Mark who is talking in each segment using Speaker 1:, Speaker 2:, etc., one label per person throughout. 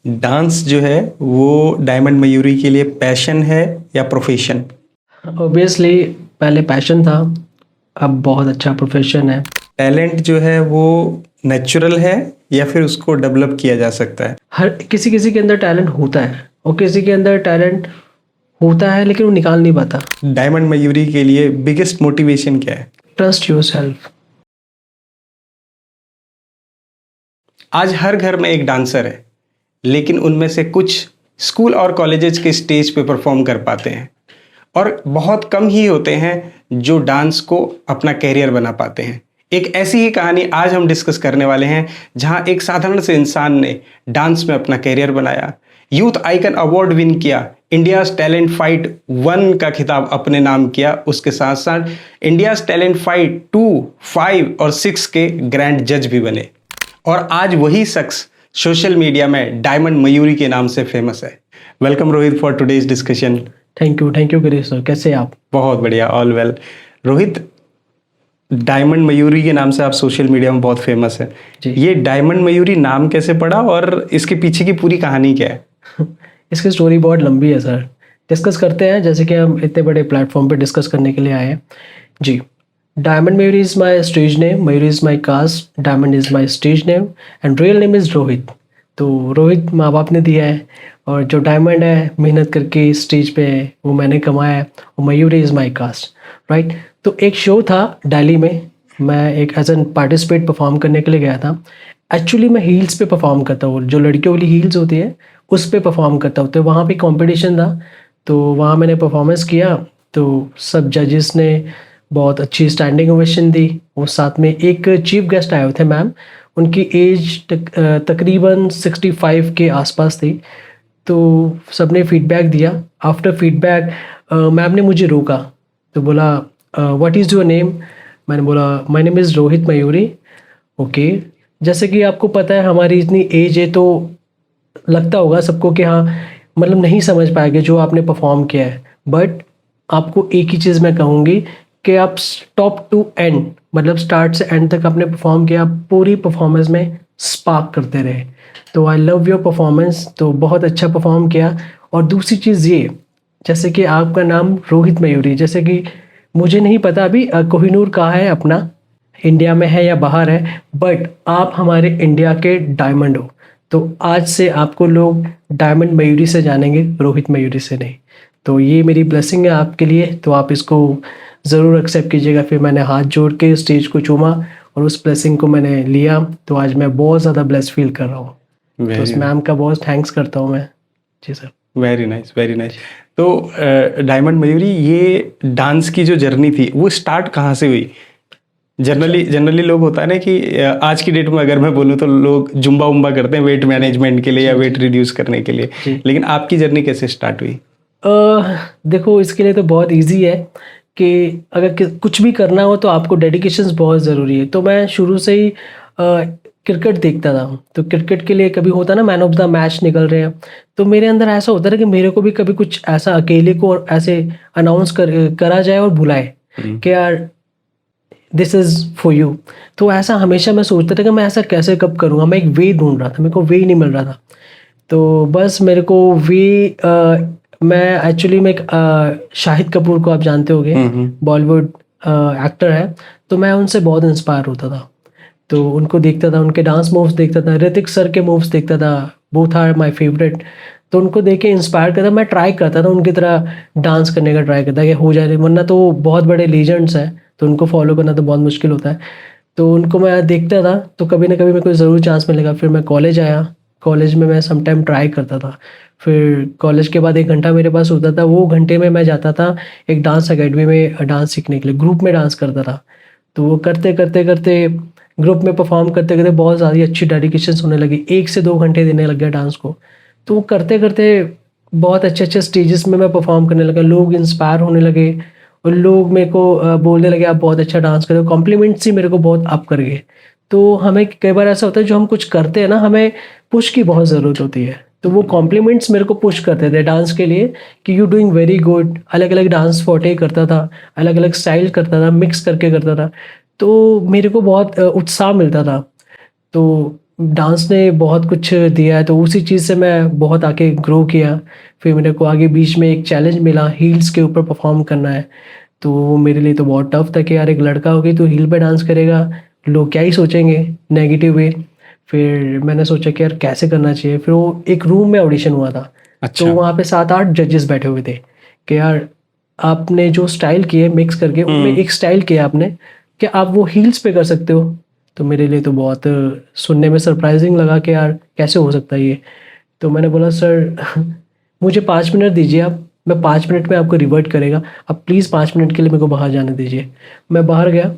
Speaker 1: Dance जो है वो डायमंड मयूरी के लिए पैशन है या प्रोफेशन?
Speaker 2: ऑब्वियसली पहले पैशन था, अब बहुत अच्छा प्रोफेशन है।
Speaker 1: टैलेंट जो है वो नेचुरल है या फिर उसको डेवलप किया जा सकता है?
Speaker 2: हर किसी किसी के अंदर टैलेंट होता है और किसी के अंदर टैलेंट होता है लेकिन वो निकाल नहीं पाता।
Speaker 1: डायमंड मयूरी के लिए बिगेस्ट मोटिवेशन क्या है?
Speaker 2: Trust your self.
Speaker 1: आज हर घर में एक डांसर है, लेकिन उनमें से कुछ स्कूल और कॉलेजेस के स्टेज पे परफॉर्म कर पाते हैं और बहुत कम ही होते हैं जो डांस को अपना कैरियर बना पाते हैं। एक ऐसी ही कहानी आज हम डिस्कस करने वाले हैं, जहां एक साधारण से इंसान ने डांस में अपना कैरियर बनाया, यूथ आइकन अवार्ड विन किया, इंडियाज टैलेंट फाइट 1 का खिताब अपने नाम किया, उसके साथ साथ इंडियाज टैलेंट फाइट 2, 5 और 6 के ग्रैंड जज भी बने। और आज वही शख्स सोशल मीडिया में डायमंड मयूरी के नाम से फेमस है। Welcome Rohit for today's discussion.
Speaker 2: Thank you Girish sir, कैसे आप?
Speaker 1: बहुत बढ़िया, all well. Rohit, diamond Mayuri के नाम से आप सोशल मीडिया में बहुत फेमस है
Speaker 2: जी।
Speaker 1: ये डायमंड मयूरी नाम कैसे पड़ा और इसके पीछे की पूरी कहानी क्या है?
Speaker 2: इसकी स्टोरी बहुत लंबी है सर, डिस्कस करते हैं जैसे कि हम इतने बड़े प्लेटफॉर्म पे डिस्कस करने के लिए आए हैं। जी, diamond Mayuri is my stage name, Mayuri is my caste, diamond is my stage name and real name is Rohit. तो रोहित माँ बाप ने दिया है और जो डायमंड है मेहनत करके स्टेज पे है वो मैंने कमाया है, और Mayuri is my cast, right. तो एक शो था दिल्ली में, मैं एक एज एन पार्टिसिपेट परफॉर्म करने के लिए गया था। एक्चुअली मैं हील्स पे परफॉर्म करता हूँ, जो लड़कियों वाली हील्स होती है उस पे परफॉर्म करता हूँ। तो वहाँ पे कंपटीशन था, तो वहाँ मैंने परफॉर्मेंस किया, तो सब जजेस ने बहुत अच्छी स्टैंडिंग ओवेशन दी। वो साथ में एक चीफ गेस्ट आए हुए थे मैम, उनकी एज तकरीबन 65 के आसपास थी। तो सबने फीडबैक दिया। आफ्टर फीडबैक मैम ने मुझे रोका, तो बोला व्हाट इज़ योर नेम? मैंने बोला my name is Rohit Mayuri. Okay, जैसे कि आपको पता है हमारी इतनी एज है तो लगता होगा सबको कि हाँ, मतलब नहीं समझ पाएंगे जो आपने परफॉर्म किया है। बट आपको एक ही चीज़ मैं कहूँगी कि आप टॉप टू एंड, मतलब स्टार्ट से एंड तक आपने परफॉर्म किया, आप पूरी परफॉर्मेंस में स्पार्क करते रहे। तो आई लव योर परफॉर्मेंस, तो बहुत अच्छा परफॉर्म किया। और दूसरी चीज़ ये, जैसे कि आपका नाम रोहित मयूरी, जैसे कि मुझे नहीं पता अभी कोहिनूर कहाँ है अपना, इंडिया में है या बाहर है, बट आप हमारे इंडिया के डायमंड हो। तो आज से आपको लोग डायमंड मयूरी से जानेंगे, रोहित मयूरी से नहीं। तो ये मेरी ब्लेसिंग है आपके लिए, तो आप इसको ज़रूर एक्सेप्ट कीजिएगा। फिर मैंने हाथ जोड़ के स्टेज को चूमा और उस ब्लेसिंग को मैंने लिया, तो आज मैं बहुत ज़्यादा ब्लेस फील कर रहा हूँ। तो उस मैम का बहुत थैंक्स करता हूँ मैं। जी sir.
Speaker 1: Very nice, very nice. तो डायमंड मयूरी, ये डांस की जो जर्नी थी वो स्टार्ट कहाँ से हुई? जनरली लोग होता है ना कि आज की डेट में अगर मैं बोलूँ तो लोग जुम्बा उम्बा करते हैं वेट मैनेजमेंट के लिए या वेट रिड्यूस करने के लिए, लेकिन आपकी जर्नी कैसे स्टार्ट हुई?
Speaker 2: देखो, इसके लिए तो बहुत इजी है कि अगर कुछ भी करना हो तो आपको डेडिकेशंस बहुत ज़रूरी है। तो मैं शुरू से ही क्रिकेट देखता था, तो क्रिकेट के लिए कभी होता ना मैन ऑफ द मैच निकल रहे हैं, तो मेरे अंदर ऐसा होता था कि मेरे को भी कभी कुछ ऐसा अकेले को और ऐसे अनाउंस करा जाए और बुलाए कि यार दिस इज़ फॉर यू। तो ऐसा हमेशा मैं सोचता था कि मैं ऐसा कैसे कब करूँगा। मैं एक वे ढूंढ रहा था, मेरे को वे नहीं मिल रहा था। तो बस मेरे को वे मैं एक्चुअली में एक शाहिद कपूर को आप जानते होंगे, बॉलीवुड एक्टर है, तो मैं उनसे बहुत इंस्पायर होता था। तो उनको देखता था, उनके डांस मूव्स देखता था, ऋतिक सर के मूव्स देखता था, बोथ आर माय फेवरेट। तो उनको देख के इंस्पायर करता, मैं ट्राई करता था उनकी तरह डांस करने का, ट्राई करता कि हो जाए, वरना तो बहुत बड़े लीजेंड्स हैं तो उनको फॉलो करना तो बहुत मुश्किल होता है। तो उनको मैं देखता था, तो कभी ना कभी मेरे को ज़रूर चांस मिलेगा। फिर मैं कॉलेज आया, कॉलेज में मैं सम टाइम ट्राई करता था। फिर कॉलेज के बाद 1 घंटा मेरे पास होता था, वो घंटे में मैं जाता था एक डांस अकेडमी में डांस सीखने के लिए, ग्रुप में डांस करता था। तो वो करते करते करते ग्रुप में परफॉर्म करते करते बहुत ज़्यादा अच्छी डेडिकेशन होने लगी, 1 से 2 घंटे देने लग गया डांस को। तो वो करते करते बहुत अच्छे अच्छे स्टेजेस में मैं परफॉर्म करने लगा, लोग इंस्पायर होने लगे और लोग मेरे को बोलने लगे आप बहुत अच्छा डांस करते हो, कॉम्प्लीमेंट्स ही मेरे को बहुत अप कर गए। तो हमें कई बार ऐसा होता है जो हम कुछ करते हैं ना, हमें पुश की बहुत ज़रूरत होती है। तो वो कॉम्प्लीमेंट्स मेरे को पुश करते थे डांस के लिए कि यू डूइंग वेरी गुड। अलग अलग डांस फोटे करता था, अलग अलग स्टाइल करता था, मिक्स करके करता था, तो मेरे को बहुत उत्साह मिलता था। तो डांस ने बहुत कुछ दिया है, तो उसी चीज़ से मैं बहुत आगे ग्रो किया। फिर मेरे को आगे बीच में एक चैलेंज मिला, हील्स के ऊपर परफॉर्म करना है। तो वो मेरे लिए तो बहुत टफ था कि यार एक लड़का हो के तू हील पे डांस करेगा, लोग क्या ही सोचेंगे, नेगेटिव वे। फिर मैंने सोचा कि यार कैसे करना चाहिए। फिर वो एक रूम में ऑडिशन हुआ था, तो
Speaker 1: अच्छा।
Speaker 2: वहाँ पे 7-8 जजेस बैठे हुए थे कि यार आपने जो स्टाइल किए मिक्स करके उनमें एक स्टाइल किया आपने, कि आप वो हील्स पे कर सकते हो। तो मेरे लिए तो बहुत सुनने में सरप्राइजिंग लगा कि यार कैसे हो सकता है ये। तो मैंने बोला सर मुझे 5 मिनट दीजिए आप, मैं 5 मिनट में आपको रिवर्ट करेगा, आप प्लीज़ 5 मिनट के लिए मेरे को बाहर जाने दीजिए। मैं बाहर गया,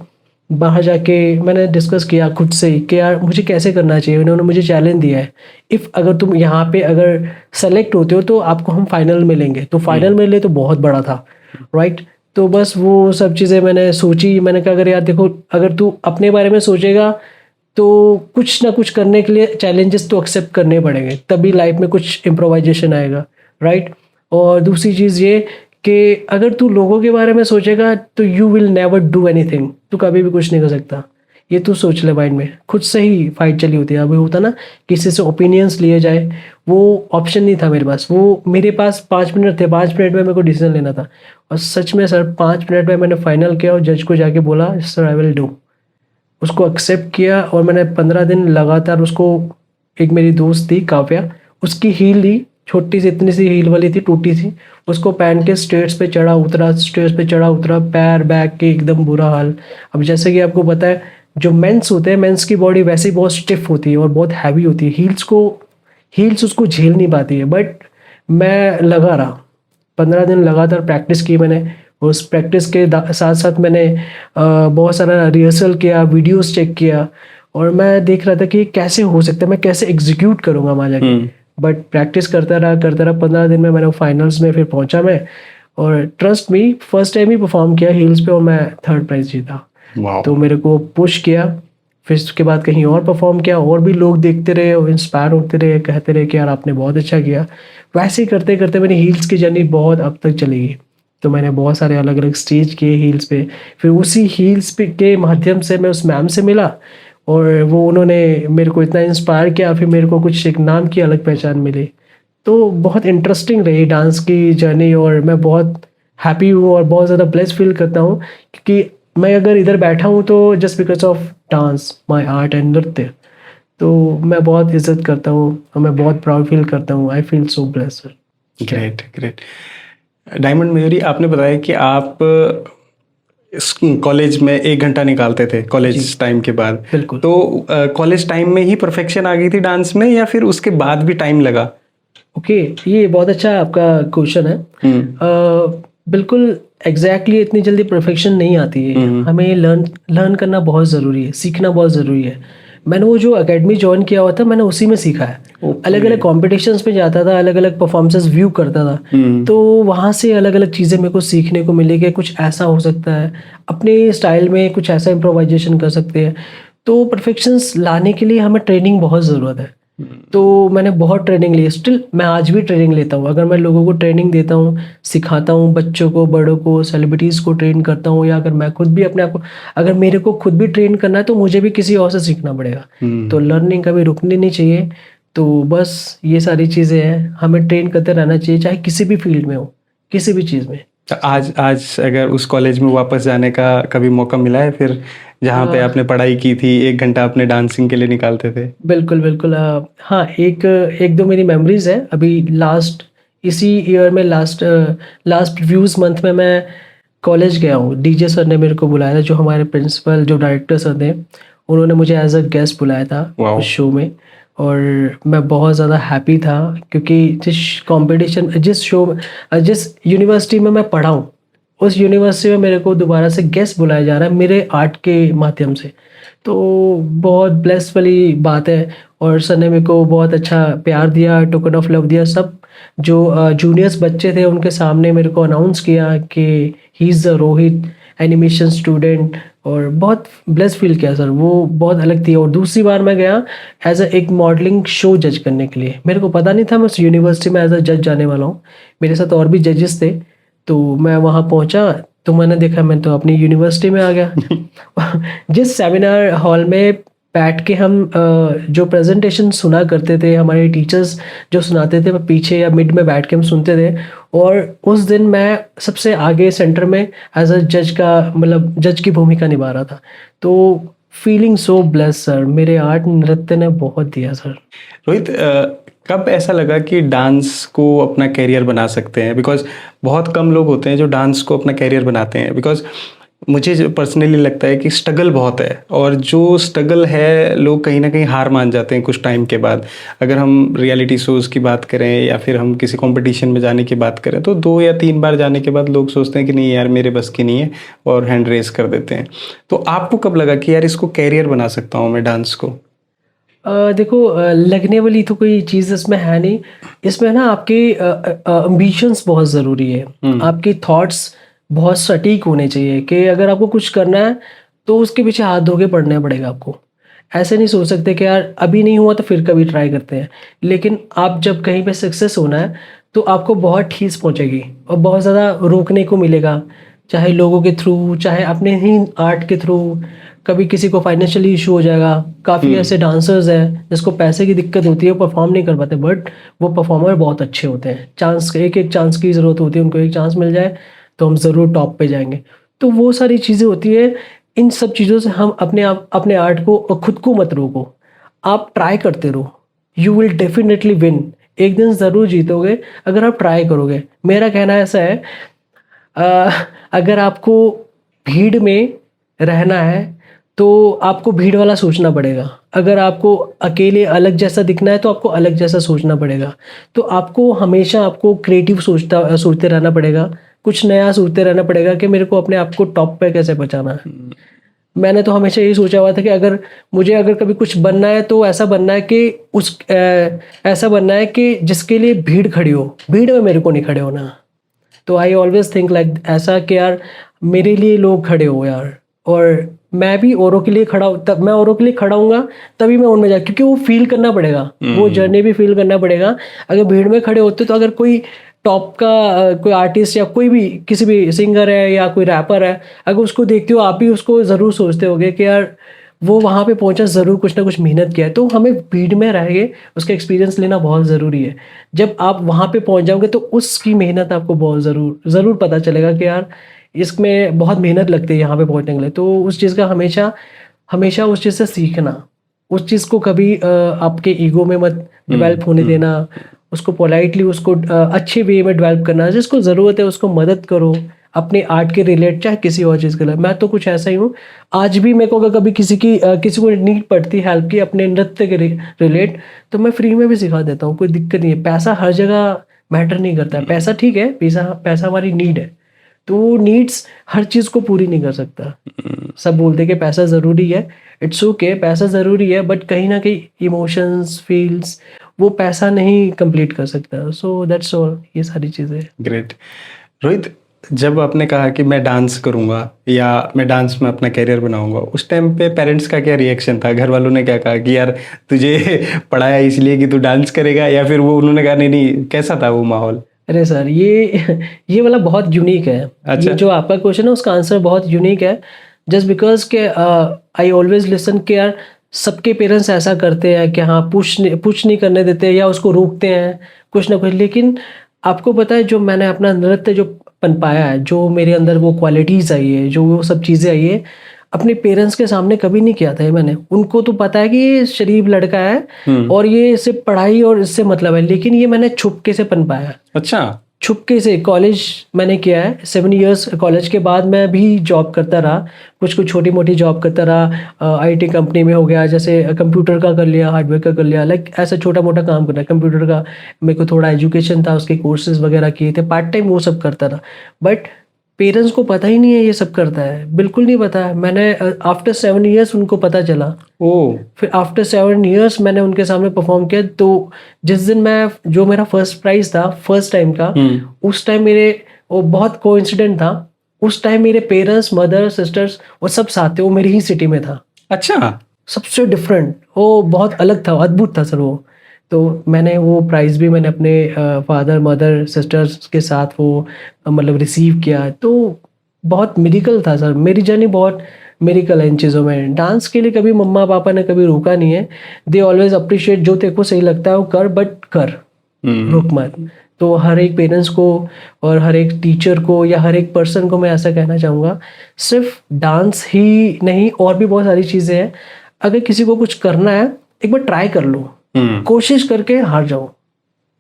Speaker 2: बाहर जाके मैंने डिस्कस किया खुद से ही कि यार मुझे कैसे करना चाहिए। उन्होंने मुझे चैलेंज दिया है, इफ़ अगर तुम यहाँ पे अगर सेलेक्ट होते हो तो आपको हम फाइनल में लेंगे। तो फाइनल मेरे लिए तो बहुत बड़ा था, राइट। तो बस वो सब चीज़ें मैंने सोची। मैंने कहा अगर यार देखो, अगर तू अपने बारे में सोचेगा तो कुछ ना कुछ करने के लिए चैलेंजेस तो एक्सेप्ट करने पड़ेंगे, तभी लाइफ में कुछ इम्प्रोवाइजेशन आएगा, राइट। और दूसरी चीज़ ये कि अगर तू लोगों के बारे में सोचेगा तो you will never do anything, तू कभी भी कुछ नहीं कर सकता। ये तू सोच ले माइंड में। खुद से ही फाइट चली होती है। अभी होता ना किसी से ओपिनियंस लिए जाए, वो ऑप्शन नहीं था मेरे पास। वो मेरे पास 5 मिनट थे, 5 मिनट में मेरे को डिसीजन लेना था। और सच में सर 5 मिनट में मैंने फाइनल किया और जज को जाके बोला सर आई विल डू। उसको एक्सेप्ट किया और मैंने 15 दिन लगातार उसको, एक मेरी दोस्त थी काव्या, उसकी हील ली, छोटी सी इतनी सी हील वाली थी, टूटी सी, उसको पहन के स्टेयर्स पे चढ़ा उतरा, स्टेयर्स पे चढ़ा उतरा, पैर बैक के एकदम बुरा हाल। अब जैसे कि आपको पता है जो मेंस होते हैं, मेंस की बॉडी वैसे ही बहुत स्टिफ होती है और बहुत हैवी होती है, हील्स उसको झेल नहीं पाती है। बट मैं लगा रहा, 15 दिन लगातार प्रैक्टिस की मैंने। उस प्रैक्टिस के साथ साथ मैंने बहुत सारा रिहर्सल किया, वीडियोस चेक किया, और मैं देख रहा था कि कैसे हो सकता है, मैं कैसे एग्जीक्यूट करूँगा वहाँ जाके। बट प्रैक्टिस करता रहा 15 दिन में मैंने फाइनल्स में फिर पहुंचा मैं। और ट्रस्ट मी, फर्स्ट टाइम ही परफॉर्म किया हील्स पे और मैं 3rd प्राइज जीता।
Speaker 1: वाह।
Speaker 2: तो मेरे को पुश किया। फिर उसके बाद कहीं और परफॉर्म किया, और भी लोग देखते रहे और इंस्पायर होते रहे, कहते रहे कि यार आपने बहुत अच्छा किया। वैसे ही करते करते मेरी हील्स की जर्नी बहुत अब तक चली गई। तो मैंने बहुत सारे अलग अलग स्टेज किए हील्स पे। फिर उसी हील्स पे के माध्यम से मैं उस मैम से मिला, और वो उन्होंने मेरे को इतना इंस्पायर किया, फिर मेरे को कुछ एक नाम की अलग पहचान मिली। तो बहुत इंटरेस्टिंग रही डांस की जर्नी, और मैं बहुत हैप्पी हूँ और बहुत ज़्यादा ब्लेस्ड फील करता हूँ, क्योंकि मैं अगर इधर बैठा हूँ तो just because of dance, my art and नृत्य। तो मैं बहुत इज्जत करता हूँ और मैं बहुत प्राउड फील करता हूँ। I feel so blessed.
Speaker 1: Great great. Diamond Mayuri, आपने बताया कि आप कॉलेज में 1 घंटा निकालते थे कॉलेज टाइम के बाद।
Speaker 2: बिल्कुल।
Speaker 1: तो कॉलेज टाइम में ही परफेक्शन आ गई थी डांस में, या फिर उसके बाद भी टाइम लगा?
Speaker 2: ओके, ये बहुत अच्छा आपका क्वेश्चन है। बिल्कुल एग्जैक्टली इतनी जल्दी परफेक्शन नहीं आती है। हमें लर्न करना बहुत ज़रूरी है, सीखना बहुत ज़रूरी है। मैंने वो जो एकेडमी ज्वाइन किया हुआ था, मैंने उसी में सीखा है। अलग अलग कॉम्पिटिशन्स में जाता था, अलग अलग परफॉर्मेंसेस व्यू करता था। तो वहाँ से अलग अलग चीज़ें मेरे को सीखने को मिली कि कुछ ऐसा हो सकता है, अपने स्टाइल में कुछ ऐसा इम्प्रोवाइजेशन कर सकते हैं। तो परफेक्शंस लाने के लिए हमें ट्रेनिंग बहुत ज़रूरत है। तो मैंने बहुत ट्रेनिंग ली, स्टिल मैं आज भी ट्रेनिंग लेता हूँ। अगर मैं लोगों को ट्रेनिंग देता हूँ, सिखाता हूँ, बच्चों को, बड़ों को, सेलिब्रिटीज़ को ट्रेन करता हूँ, या अगर मैं खुद भी अपने आप को, अगर मेरे को खुद भी ट्रेन करना है तो मुझे भी किसी और से सीखना पड़ेगा। तो लर्निंग कभी रुकनी नहीं चाहिए। तो बस ये सारी चीज़ें हैं, हमें ट्रेन करते रहना चाहिए, चाहे किसी भी फील्ड में हो, किसी भी चीज़ में।
Speaker 1: तो आज अगर उस कॉलेज में वापस जाने का कभी मौका मिला है, फिर जहाँ पे आपने पढ़ाई की थी, 1 घंटा अपने डांसिंग के लिए निकालते थे?
Speaker 2: बिल्कुल बिल्कुल। हाँ, एक दो मेरी मेमोरीज है। अभी इसी ईयर में लास्ट व्यूज मंथ में मैं कॉलेज गया हूँ। डीजे सर ने मेरे को बुलाया था, जो हमारे प्रिंसिपल, जो डायरेक्टर सर थे, उन्होंने मुझे एज अ गेस्ट बुलाया था उस शो में। और मैं बहुत ज़्यादा हैप्पी था, क्योंकि जिस यूनिवर्सिटी में मैं पढ़ा हूँ, उस यूनिवर्सिटी में मेरे को दोबारा से गेस्ट बुलाया जा रहा है मेरे आर्ट के माध्यम से। तो बहुत ब्लेस वाली बात है। और सर ने मेरे को बहुत अच्छा प्यार दिया, टोकन ऑफ लव दिया। सब जो जूनियर्स बच्चे थे उनके सामने मेरे को अनाउंस किया कि he is the Rohit animation student, और बहुत ब्लेस फील किया सर। वो बहुत अलग थी। और दूसरी बार मैं गया एज एक मॉडलिंग शो जज करने के लिए। मेरे को पता नहीं था मैं उस यूनिवर्सिटी में एज अ जज जाने वाला हूँ। मेरे साथ और भी जजेस थे। तो मैं वहाँ पहुँचा तो मैंने देखा, मैं तो अपनी यूनिवर्सिटी में आ गया। जिस सेमिनार हॉल में बैठ के हम जो प्रेजेंटेशन सुना करते थे, हमारे टीचर्स जो सुनाते थे, मैं पीछे या मिड में बैठ के हम सुनते थे। और उस दिन मैं सबसे आगे सेंटर में एज अ जज का मतलब जज की भूमिका निभा रहा था। तो फीलिंग सो ब्लेस्ड सर, मेरे आर्ट नृत्य ने बहुत दिया सर।
Speaker 1: रोहित, कब ऐसा लगा कि डांस को अपना कैरियर बना सकते हैं? बिकॉज बहुत कम लोग होते हैं जो डांस को अपना कैरियर बनाते हैं। बिकॉज मुझे पर्सनली लगता है कि स्ट्रगल बहुत है, और जो स्ट्रगल है लोग कहीं ना कहीं हार मान जाते हैं कुछ टाइम के बाद। अगर हम रियलिटी शोज़ की बात करें या फिर हम किसी कंपटीशन में जाने की बात करें, तो 2 या 3 बार जाने के बाद लोग सोचते हैं कि नहीं यार मेरे बस की नहीं है, और हैंड रेस कर देते हैं। तो आपको कब लगा कि यार इसको कैरियर बना सकता हूँ मैं डांस को?
Speaker 2: देखो, लगने वाली तो कोई चीज़ इसमें है नहीं। इसमें ना आपके एम्बिशंस बहुत ज़रूरी है। आपके थॉट्स बहुत सटीक होने चाहिए कि अगर आपको कुछ करना है तो उसके पीछे हाथ धो के पड़ना पड़ेगा आपको। ऐसे नहीं सोच सकते कि यार अभी नहीं हुआ तो फिर कभी ट्राई करते हैं। लेकिन आप जब कहीं पे सक्सेस होना है तो आपको बहुत ठेस पहुंचेगी और बहुत ज़्यादा रोकने को मिलेगा, चाहे लोगों के थ्रू, चाहे अपने ही आर्ट के थ्रू। कभी किसी को फाइनेंशियली इशू हो जाएगा। काफ़ी ऐसे डांसर्स हैं जिसको पैसे की दिक्कत होती है, वो परफॉर्म नहीं कर पाते, बट वो परफॉर्मर बहुत अच्छे होते हैं। चांस, एक एक चांस की ज़रूरत होती है उनको। एक चांस मिल जाए तो हम ज़रूर टॉप पे जाएंगे। तो वो सारी चीज़ें होती है। इन सब चीज़ों से हम अपने आर्ट को और खुद को मत रोको। आप ट्राई करते रहो, यू विल डेफिनेटली विन। एक दिन ज़रूर जीतोगे अगर आप ट्राई करोगे। मेरा कहना ऐसा है, अ, अगर आपको भीड़ में रहना है तो आपको भीड़ वाला सोचना पड़ेगा। अगर आपको अकेले अलग जैसा दिखना है तो आपको अलग जैसा सोचना पड़ेगा। तो आपको हमेशा आपको क्रिएटिव सोचते रहना पड़ेगा। कुछ नया सोचते रहना पड़ेगा कि मेरे को अपने आप को टॉप पे कैसे पहुंचाना है। मैंने तो हमेशा यही सोचा हुआ था कि अगर कभी कुछ बनना है तो ऐसा बनना है कि ऐसा बनना है कि जिसके लिए भीड़ खड़ी हो। भीड़ में मेरे को नहीं खड़े होना। तो आई ऑलवेज थिंक लाइक ऐसा कि यार मेरे लिए लोग खड़े हो यार, और मैं भी औरों के लिए खड़ा तब मैं औरों के लिए खड़ा हूँगा तभी मैं उनमें जा, क्योंकि वो फील करना पड़ेगा, वो जर्नी भी फील करना पड़ेगा। अगर भीड़ में खड़े होते तो अगर कोई टॉप का कोई आर्टिस्ट या कोई भी किसी भी सिंगर है या कोई रैपर है, अगर उसको देखते हो आप भी उसको ज़रूर सोचते होगे कि यार वो वहाँ पे पहुंचा, ज़रूर कुछ ना कुछ मेहनत किया है। तो हमें भीड़ में रह के उसका एक्सपीरियंस लेना बहुत ज़रूरी है। जब आप वहाँ पे पहुंच जाओगे तो उसकी मेहनत आपको बहुत ज़रूर पता चलेगा कि यार इसमें बहुत मेहनत लगती है यहाँ पे पहुंचने के लिए। तो उस चीज़ का हमेशा हमेशा उस चीज़ से सीखना, उस चीज़ को कभी आपके ईगो में मत डेवलप होने देना। उसको पोलाइटली, उसको अच्छे वे में डेवलप करना। जिसको ज़रूरत है उसको मदद करो अपने आर्ट के रिलेट, चाहे किसी और चीज़ के लिए। मैं तो कुछ ऐसा ही हूँ। आज भी मेरे को अगर कभी किसी को नीड पड़ती हेल्प की अपने नृत्य के रिलेट, तो मैं फ्री में भी सिखा देता हूँ, कोई दिक्कत नहीं है। पैसा हर जगह मैटर नहीं करता है। पैसा ठीक है, पैसा पैसा हमारी नीड है, तो नीड्स हर चीज़ को पूरी नहीं कर सकता। सब बोलते हैं कि पैसा ज़रूरी है, इट्स ओके, पैसा ज़रूरी है, बट कहीं ना कहीं इमोशंस, फील्स, वो पैसा नहीं कंप्लीट कर सकता। सो दैट्स ऑल, ये सारी चीज़ें।
Speaker 1: ग्रेट। रोहित, जब आपने कहा कि मैं डांस करूंगा या मैं डांस में अपना कैरियर बनाऊंगा, उस टाइम पे पेरेंट्स का क्या रिएक्शन था? घर वालों ने क्या कहा कि यार तुझे पढ़ाया इसलिए कि तू डांस करेगा, या फिर वो उन्होंने कहा नहीं नहीं? कैसा था वो माहौल?
Speaker 2: अरे सर, ये वाला बहुत यूनिक है।
Speaker 1: अच्छा।
Speaker 2: ये जो आपका क्वेश्चन है उसका आंसर बहुत यूनिक है। जस्ट बिकॉज के आई ऑलवेज लिसन के यार सबके पेरेंट्स ऐसा करते हैं कि हाँ पुश नहीं करने देते या उसको रोकते हैं कुछ ना कुछ। लेकिन आपको पता है, जो मैंने अपना नृत्य जो पनपाया है, जो मेरे अंदर वो क्वालिटीज़ आई है, जो वो सब चीज़ें आई है, अपने पेरेंट्स के सामने कभी नहीं किया था ये मैंने। उनको तो पता है कि ये शरीफ लड़का है और ये सिर्फ पढ़ाई और इससे मतलब है, लेकिन ये मैंने छुपके से पनपाया।
Speaker 1: अच्छा।
Speaker 2: छुपके से कॉलेज मैंने किया है 7 इयर्स। कॉलेज के बाद मैं भी जॉब करता रहा, कुछ छोटी मोटी जॉब करता रहा। आईटी कंपनी में हो गया, जैसे कंप्यूटर का कर लिया, हार्डवेयर का कर लिया, लाइक ऐसा छोटा मोटा काम करना। कंप्यूटर का मेरे को थोड़ा एजुकेशन था, उसके कोर्सेज वगैरह किए थे, पार्ट टाइम वो सब करता रहा। बट पेरेंट्स को पता ही नहीं है ये सब करता है, बिल्कुल नहीं पता है। मैंने आफ्टर 7 इयर्स उनको पता चला।
Speaker 1: ओ।
Speaker 2: फिर आफ्टर 7 इयर्स मैंने उनके सामने परफॉर्म किया। तो जिस दिन जो मेरा फर्स्ट प्राइज था फर्स्ट टाइम का, उस टाइम वो बहुत कोइंसिडेंट था। उस टाइम मेरे पेरेंट्स, मदर, सिस्टर्स वो सब साथ थे। वो मेरी ही सिटी में था।
Speaker 1: अच्छा।
Speaker 2: सबसे डिफरेंट, वो बहुत अलग था, अद्भुत था सर वो। तो मैंने वो प्राइज़ भी मैंने अपने फादर, मदर, सिस्टर्स के साथ वो मतलब रिसीव किया। तो बहुत मिरेकल था सर। मेरी जर्नी बहुत मेरिकल है इन चीज़ों में। डांस के लिए कभी मम्मा पापा ने कभी रोका नहीं है। दे ऑलवेज अप्रिशिएट, जो तेरे को सही लगता है वो कर, बट कर, रुक मत। तो हर एक पेरेंट्स को और हर एक टीचर को या हर एक पर्सन को मैं ऐसा कहना चाहूँगा, सिर्फ डांस ही नहीं और भी बहुत सारी चीज़ें हैं। अगर किसी को कुछ करना है एक बार ट्राई कर लो, कोशिश करके हार जाओ,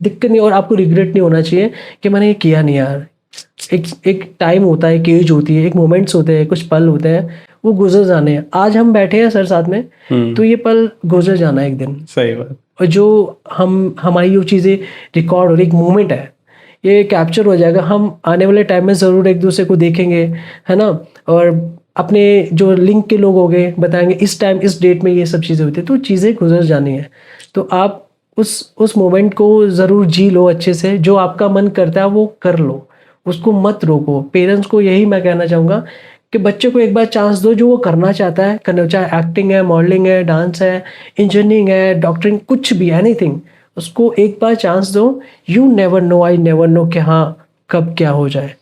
Speaker 2: दिक्कत नहीं। और आपको रिग्रेट नहीं होना चाहिए कि मैंने ये किया नहीं यार। एक टाइम होता है, एक एज होती है, एक मोमेंट्स होते हैं, कुछ पल होते हैं, वो गुजर जाने हैं। आज हम बैठे हैं सर साथ में, तो ये पल गुजर जाना है एक दिन।
Speaker 1: सही बात।
Speaker 2: और जो हमारी जो चीज़ें रिकॉर्ड और एक मोमेंट है, ये कैप्चर हो जाएगा। हम आने वाले टाइम में ज़रूर एक दूसरे को देखेंगे, है ना। और अपने जो लिंक के लोग हो गए बताएंगे इस टाइम इस डेट में ये सब चीज़ें होती है, तो चीज़ें गुजर जानी है। तो आप उस मोमेंट को ज़रूर जी लो अच्छे से। जो आपका मन करता है वो कर लो, उसको मत रोको। पेरेंट्स को यही मैं कहना चाहूँगा कि बच्चे को एक बार चांस दो, जो वो करना चाहता है करना, चाहे एक्टिंग है, मॉडलिंग है, डांस है, इंजीनियरिंग है, डॉक्टरिंग, कुछ भी, एनीथिंग, उसको एक बार चांस दो। You never know, I never know कि हाँ कब क्या हो जाए।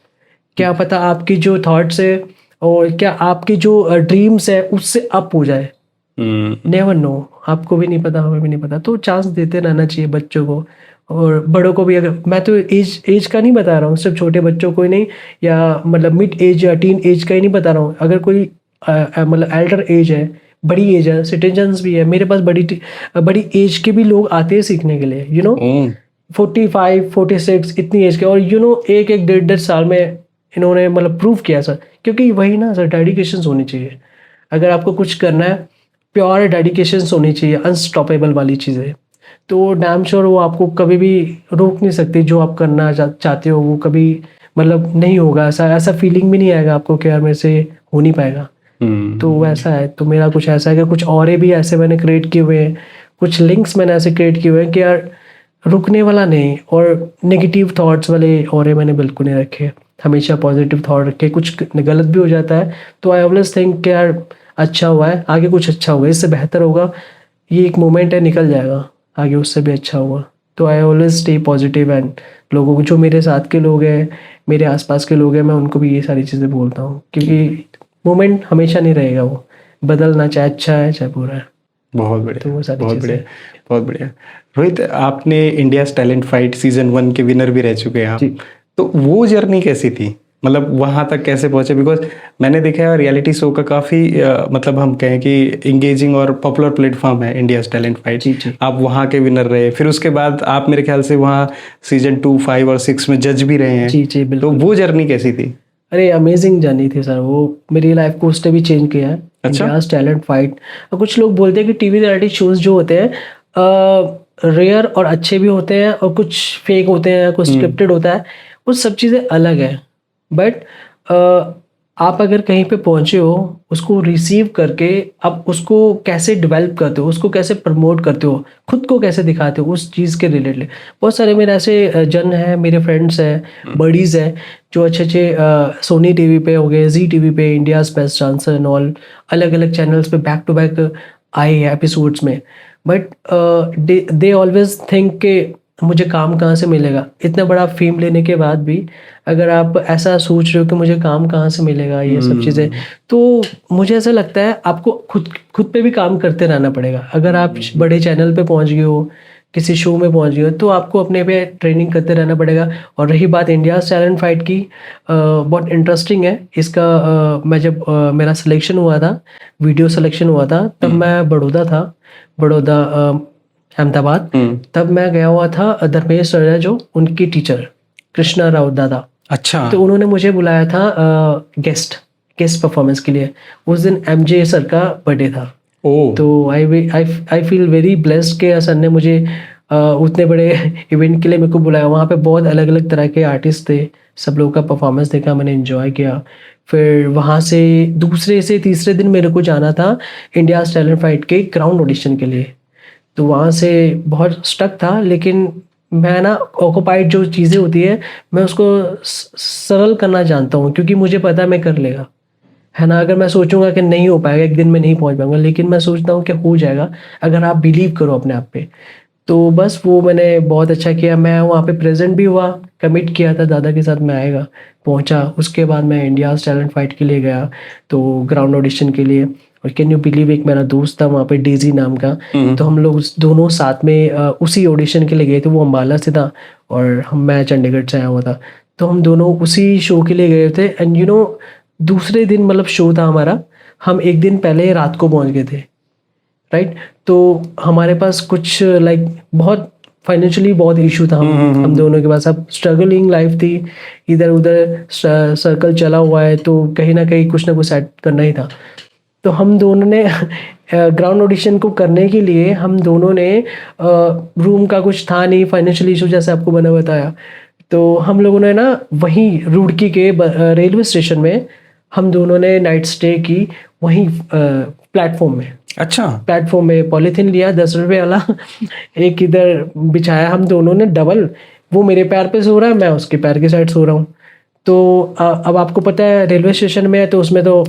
Speaker 2: क्या पता आपकी जो थॉट्स है और क्या आपकी जो ड्रीम्स है उससे अप हो जाए। नेवर नो, आपको भी नहीं पता, हमें भी नहीं पता। तो चांस देते रहना चाहिए बच्चों को और बड़ों को भी। अगर मैं तो एज का नहीं बता रहा हूँ, सिर्फ छोटे बच्चों को ही नहीं, या मतलब मिड एज या टीन एज का ही नहीं बता रहा हूँ। अगर कोई मतलब एल्डर एज है, बड़ी एज है, सिटीजन्स भी है, मेरे पास बड़ी एज के भी लोग आते हैं सीखने के लिए, 45 46 इतनी एज के। और एक 1.5 साल में इन्होंने मतलब प्रूव किया सर। क्योंकि वही ना सर, डेडिकेशन होनी चाहिए। अगर आपको कुछ करना है, प्योर डेडिकेशन होनी चाहिए, अनस्टॉपेबल वाली चीज़ें। तो डैम श्योर वो आपको कभी भी रोक नहीं सकती। जो आप करना चाहते हो वो कभी मतलब नहीं होगा। ऐसा फीलिंग भी नहीं आएगा आपको कि यार मेरे से हो नहीं पाएगा। तो वैसा है। तो मेरा कुछ ऐसा है कि कुछ और भी ऐसे मैंने क्रिएट किए हुए हैं, कुछ लिंक्स मैंने ऐसे क्रिएट किए हुए हैं कि यार रुकने वाला नहीं। और नेगेटिव थॉट्स वाले और मैंने बिल्कुल नहीं रखे, हमेशा पॉजिटिव थॉट रखे। कुछ गलत भी हो जाता है तो आई ऑलवेज थिंक कि यार अच्छा हुआ है, आगे कुछ अच्छा होगा, इससे बेहतर होगा, ये एक मोमेंट है, निकल जाएगा, आगे उससे भी अच्छा होगा। तो I always stay positive. And लोगों को, जो मेरे साथ के लोग हैं, मेरे आसपास के लोग हैं, मैं उनको भी ये सारी चीज़ें बोलता हूँ। क्योंकि मोमेंट हमेशा नहीं रहेगा, वो बदलना, चाहे अच्छा है चाहे बुरा है।
Speaker 1: बहुत बढ़िया,
Speaker 2: तो वो सारी
Speaker 1: बहुत
Speaker 2: चीज़ें।
Speaker 1: बढ़िया, बहुत बढ़िया। रोहित, आपने इंडियाज़ टैलेंट फाइट सीजन 1 के विनर भी रह चुके हैं आप।
Speaker 2: जी।
Speaker 1: तो वो जर्नी कैसी थी, मतलब वहां तक कैसे पहुंचे? बिकॉज मैंने देखा है रियलिटी शो का काफ़ी मतलब हम कहें कि इंगेजिंग और पॉपुलर प्लेटफॉर्म है इंडियाज़ टैलेंट फाइट।
Speaker 2: जी जी
Speaker 1: आप वहाँ के विनर रहे, फिर उसके बाद आप मेरे ख्याल से वहाँ सीजन 2, 5 और 6 में जज भी रहे हैं।
Speaker 2: जी जी
Speaker 1: तो
Speaker 2: बिल्कुल।
Speaker 1: वो जर्नी कैसी थी?
Speaker 2: अरे अमेजिंग जर्नी थी सर, वो मेरी लाइफ को उसने भी चेंज किया है।
Speaker 1: अच्छा।
Speaker 2: India's talent fight. और कुछ लोग बोलते हैं कि टीवी रियलिटी शोज जो होते हैं रेयर और अच्छे भी होते हैं, और कुछ फेक होते हैं, कुछ स्क्रिप्टेड होता है, वो सब चीज़ें अलग है। बट आप अगर कहीं पे पहुंचे हो, उसको रिसीव करके आप उसको कैसे डेवलप करते हो, उसको कैसे प्रमोट करते हो, खुद को कैसे दिखाते हो उस चीज़ के रिलेटेड। बहुत सारे मेरे ऐसे जन हैं, मेरे फ्रेंड्स हैं, बडीज़ हैं, जो अच्छे अच्छे सोनी टीवी पे हो गए, जी टीवी पे, India's best dancer and all, अलग अलग चैनल्स पे बैक टू बैक आए हैं एपिसोड्स में। बट दे ऑलवेज थिंक के मुझे काम कहाँ से मिलेगा। इतना बड़ा फेम लेने के बाद भी अगर आप ऐसा सोच रहे हो कि मुझे काम कहाँ से मिलेगा, ये सब चीज़ें, तो मुझे ऐसा लगता है आपको खुद पे भी काम करते रहना पड़ेगा। अगर आप बड़े चैनल पे पहुँच गए हो, किसी शो में पहुँच गए हो, तो आपको अपने पे ट्रेनिंग करते रहना पड़ेगा। और रही बात इंडियाज़ टैलेंट फाइट की, बहुत इंटरेस्टिंग है इसका। मैं जब मेरा सिलेक्शन हुआ था, वीडियो सिलेक्शन हुआ था, तब मैं बड़ौदा था, बड़ौदा अहमदाबाद। तब मैं गया हुआ था धर्मेश सर, जो उनकी टीचर कृष्णा राउत दादा।
Speaker 1: अच्छा।
Speaker 2: तो उन्होंने मुझे बुलाया था गेस्ट परफॉर्मेंस के लिए। उस दिन एमजे सर का बर्थडे था।
Speaker 1: ओ।
Speaker 2: तो आई फील वेरी ब्लेस्ड के सर ने मुझे उतने बड़े इवेंट के लिए मेरे को बुलाया। वहाँ पे बहुत अलग अलग तरह के आर्टिस्ट थे, सब लोगों का परफॉर्मेंस देखा, मैंने एंजॉय किया। फिर वहाँ से दूसरे से तीसरे दिन मेरे को जाना था इंडियाज़ टैलेंट फाइट के ग्राउंड ऑडिशन के लिए। तो वहाँ से बहुत स्टक था, लेकिन मैं ना ऑक्यूपाइड जो चीज़ें होती है, मैं उसको सरल करना जानता हूँ, क्योंकि मुझे पता है मैं कर लेगा, है ना। अगर मैं सोचूंगा कि नहीं हो पाएगा, एक दिन में नहीं पहुँच पाऊंगा, लेकिन मैं सोचता हूँ कि हो जाएगा अगर आप बिलीव करो अपने आप पे। तो बस वो मैंने बहुत अच्छा किया, मैं वहाँ पे प्रेजेंट भी हुआ, कमिट किया था दादा के साथ मैं आएगा, पहुँचा। उसके बाद मैं इंडियाज़ टैलेंट फाइट के लिए गया, तो ग्राउंड ऑडिशन के लिए। और कैन यू बिलीव, एक मेरा दोस्त था वहाँ पे डेजी नाम का, तो हम लोग दोनों साथ में उसी ऑडिशन के लिए गए थे। वो अम्बाला से था और मैं चंडीगढ़ से आया हुआ था, तो हम दोनों उसी शो के लिए गए थे। एंड दूसरे दिन मतलब शो था हमारा, हम एक दिन पहले रात को पहुँच गए थे, राइट। तो हमारे पास कुछ लाइक बहुत फाइनेंशियली बहुत इशू था, हम दोनों के पास। अब स्ट्रगलिंग लाइफ थी, इधर उधर सर्कल चला हुआ है, तो कहीं ना कुछ सेट करना ही था। तो हम दोनों ने ग्राउंड ऑडिशन को करने के लिए हम दोनों ने रूम का कुछ था नहीं, फाइनेंशियल इशू जैसे आपको मैंने बताया। तो हम लोगों ने ना वहीं रुड़की के रेलवे स्टेशन में हम दोनों ने नाइट स्टे की, वहीं प्लेटफॉर्म में।
Speaker 1: अच्छा।
Speaker 2: प्लेटफॉर्म में पॉलीथीन लिया 10 रुपये वाला, एक इधर बिछाया हम दोनों ने डबल, वो मेरे पैर पे सो रहा है, मैं उसके पैर की साइड सो रहा हूँ। तो अब आपको पता है रेलवे स्टेशन में है, तो उसमें तो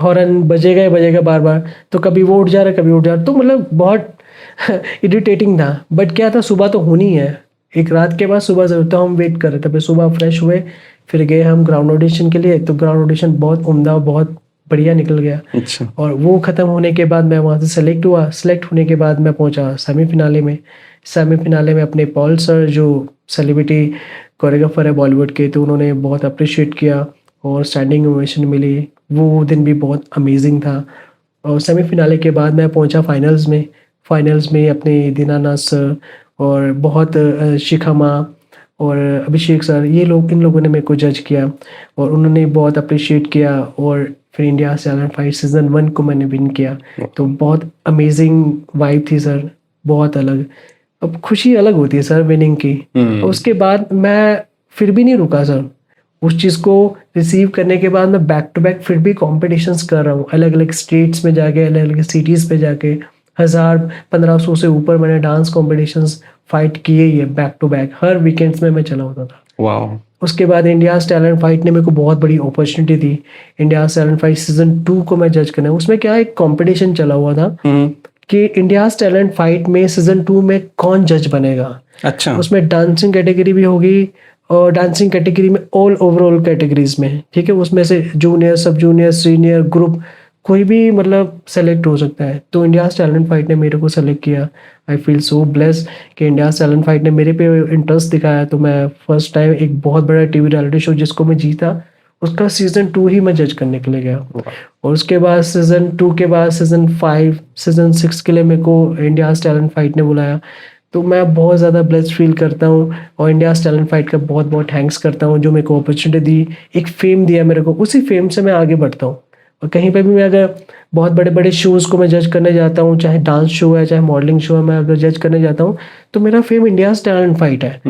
Speaker 2: हॉर्न बजेगा ही बजेगा बार बार, तो कभी वो उठ जा रहा है कभी उठ जा रहा है, तो मतलब बहुत इरिटेटिंग था। बट क्या था, सुबह तो होनी है, एक रात के बाद सुबह जरूर, तो हम वेट कर रहे थे। फिर सुबह फ्रेश हुए, फिर गए हम ग्राउंड ऑडिशन के लिए। तो ग्राउंड ऑडिशन बहुत उम्दा, बहुत बढ़िया निकल गया।
Speaker 1: अच्छा।
Speaker 2: और वो ख़त्म होने के बाद मैं वहाँ से सेलेक्ट हुआ। सेलेक्ट होने के बाद मैं पहुँचा सेमीफिनाले में। सेमीफिनाले में अपने पॉल सर, जो सेलिब्रिटी कोरियोग्राफर है बॉलीवुड के, तो उन्होंने बहुत अप्रिशिएट किया और स्टैंडिंग ओवेशन मिली। वो दिन भी बहुत अमेजिंग था। और सेमीफिनाले के बाद मैं पहुँचा फाइनल्स में। फाइनल्स में अपने दीनानाथ सर और बहुत शिखा माँ और अभिषेक सर, इन लोगों ने मेरे को जज किया और उन्होंने बहुत अप्रिशिएट किया। और फिर इंडिया टैलेंट फाइट सीज़न 1 को मैंने विन किया। तो बहुत अमेजिंग वाइब थी सर, बहुत अलग। अब खुशी अलग होती है सर विनिंग की। और उसके बाद मैं फिर भी नहीं रुका सर, उस चीज़ को रिसीव करने के बाद मैं बैक टू बैक फिर भी कॉम्पिटिशन्स कर रहा हूँ, अलग अलग स्टेट्स में जाके, अलग अलग सिटीज़ पे जाके। 1000-1500 से ऊपर मैंने डांस कॉम्पिटिशन्स फाइट किए ही है बैक टू बैक, हर वीकेंड्स में मैं चला होता था।
Speaker 1: वाह।
Speaker 2: उसके बाद इंडियाज़ टैलेंट फाइट ने मेरे को बहुत बड़ी अपॉर्चुनिटी दी। इंडियाज़ टैलेंट फाइट सीज़न 2 को मैं जज करना, उसमें क्या एक कंपटीशन चला हुआ था कि इंडियाज़ टैलेंट फाइट में सीज़न 2 में कौन जज बनेगा।
Speaker 1: अच्छा।
Speaker 2: उसमें डांसिंग कैटेगरी भी होगी, और डांसिंग कैटेगरी में ओवरऑल कैटेगरीज में, ठीक है, उसमें से जूनियर, सब जूनियर, सीनियर, ग्रुप, कोई भी मतलब सेलेक्ट हो सकता है। तो इंडियाज़ टैलेंट फाइट ने मेरे को सेलेक्ट किया। आई फील सो ब्लेस्ड कि इंडियाज़ टैलेंट फाइट ने मेरे पे इंटरेस्ट दिखाया। तो मैं फर्स्ट टाइम एक बहुत बड़ा टीवी रियलिटी शो जिसको मैं जीता, उसका सीज़न 2 ही मैं जज करने के लिए गया। और उसके बाद सीज़न 2 के बाद सीज़न 5, सीज़न 6 के लिए मेरे को इंडियाज़ टैलेंट फाइट ने बुलाया। तो मैं बहुत ज़्यादा ब्लेस्ड फील करता हूँ और इंडियाज़ टैलेंट फाइट का बहुत बहुत थैंक्स करता हूँ, जो मेरे को अपॉर्चुनिटी दी, एक फेम दिया मेरे को। उसी फेम से मैं आगे बढ़ता हूँ। और कहीं पे भी मैं अगर बहुत बड़े बड़े शोज़ को मैं जज करने जाता हूँ, चाहे डांस शो है, चाहे मॉडलिंग शो है, मैं अगर जज करने जाता हूँ तो मेरा फेम इंडियाज़ टैलेंट फाइट है।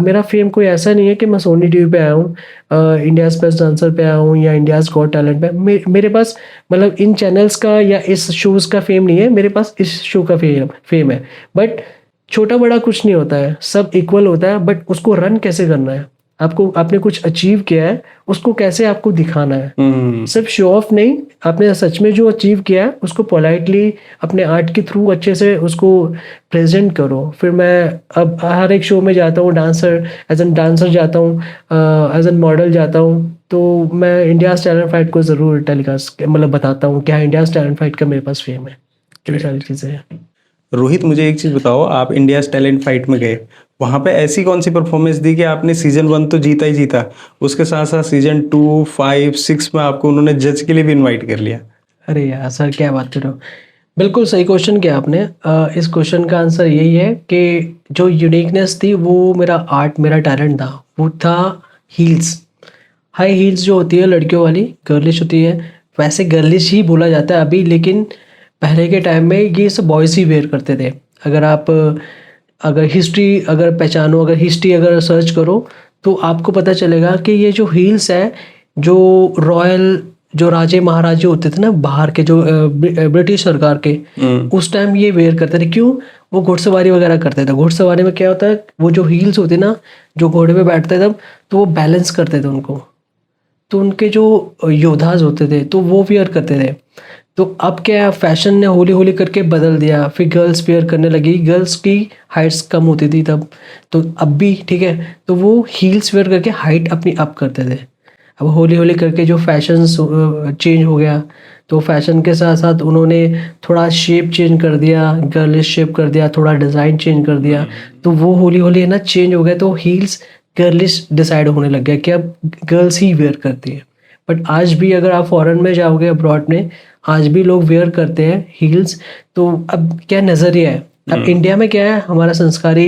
Speaker 2: मेरा फेम कोई ऐसा नहीं है कि मैं सोनी टीवी पे आया हूँ, इंडियाज़ बेस्ट डांसर पे आया हूँ या इंडियाज़ गॉट टैलेंट पे। मेरे पास मतलब इन चैनल्स का या इस शोज़ का फेम नहीं है, मेरे पास इस शो का फेम है। बट छोटा बड़ा कुछ नहीं होता है, सब इक्वल होता है। बट उसको रन कैसे करना है, आपने कुछ अचीव किया है, उसको कैसे आपको दिखाना है। सिर्फ शो ऑफ नहीं, आपने सच में जो अचीव किया है उसको पोलाइटली अपने आर्ट के थ्रू अच्छे से उसको प्रेजेंट करो। फिर मैं अब हर एक शो में जाता हूँ, एज एन डांसर जाता हूँ, एज एन मॉडल जाता हूँ। तो मैं इंडियाज़ टैलेंट फाइट को ज़रूर टेलीकास्ट मतलब बताता हूँ क्या इंडियाज़ टैलेंट फाइट का मेरे पास फेम है, ये सारी चीज़ें हैं।
Speaker 1: रोहित, मुझे एक चीज़ बताओ, आप इंडियाज़ टैलेंट फाइट में गए, वहाँ पे ऐसी कौन सी परफॉर्मेंस दी कि आपने सीज़न 1 तो जीता ही जीता, उसके साथ साथ सीज़न 2, 5, 6 में आपको उन्होंने जज के लिए भी इनवाइट कर लिया?
Speaker 2: अरे यार सर, क्या बात कर रहे हो, बिल्कुल सही क्वेश्चन किया आपने। इस क्वेश्चन का आंसर यही है कि जो यूनिकनेस थी वो मेरा आर्ट, मेरा टैलेंट था, वो था हील्स। हाई हील्स जो होती है लड़कियों वाली, गर्लिश होती है। वैसे गर्लिश ही बोला जाता है अभी, लेकिन पहले के टाइम में ये सब बॉयज़ ही वेयर करते थे। अगर हिस्ट्री अगर पहचानो, अगर हिस्ट्री अगर सर्च करो तो आपको पता चलेगा कि ये जो हील्स है, जो रॉयल, जो राजे महाराजे होते थे ना बाहर के, जो ब्रिटिश सरकार के, उस टाइम ये वेयर करते थे। क्यों? वो घुड़सवारी वगैरह करते थे। घुड़सवारी में क्या होता है, वो जो हील्स होते ना, जो घोड़े पे बैठते तब, तो वो बैलेंस करते थे उनको। तो उनके जो योद्धाज होते थे तो वो वियर करते थे। तो अब क्या है, फैशन ने हौली हौली करके बदल दिया, फिर गर्ल्स वेयर करने लगी, गर्ल्स की हाइट्स कम होती थी तब, तो अब भी ठीक है, तो वो हील्स वेयर करके हाइट अपनी अप करते थे। अब हौली हौली करके जो फैशन चेंज हो गया, तो फैशन के साथ साथ उन्होंने थोड़ा शेप चेंज कर दिया, गर्लिश शेप कर दिया, थोड़ा डिज़ाइन चेंज कर दिया, तो वो हौली हौली है ना चेंज हो गया, तो हील्स गर्लिश डिसाइड होने लग गया कि अब गर्ल्स ही वेयर करती है। बट आज भी अगर आप फॉरेन में जाओगे, अब्रॉड में, आज भी लोग वेयर करते हैं हील्स। तो अब क्या नज़रिया है, अब इंडिया में क्या है, हमारा संस्कारी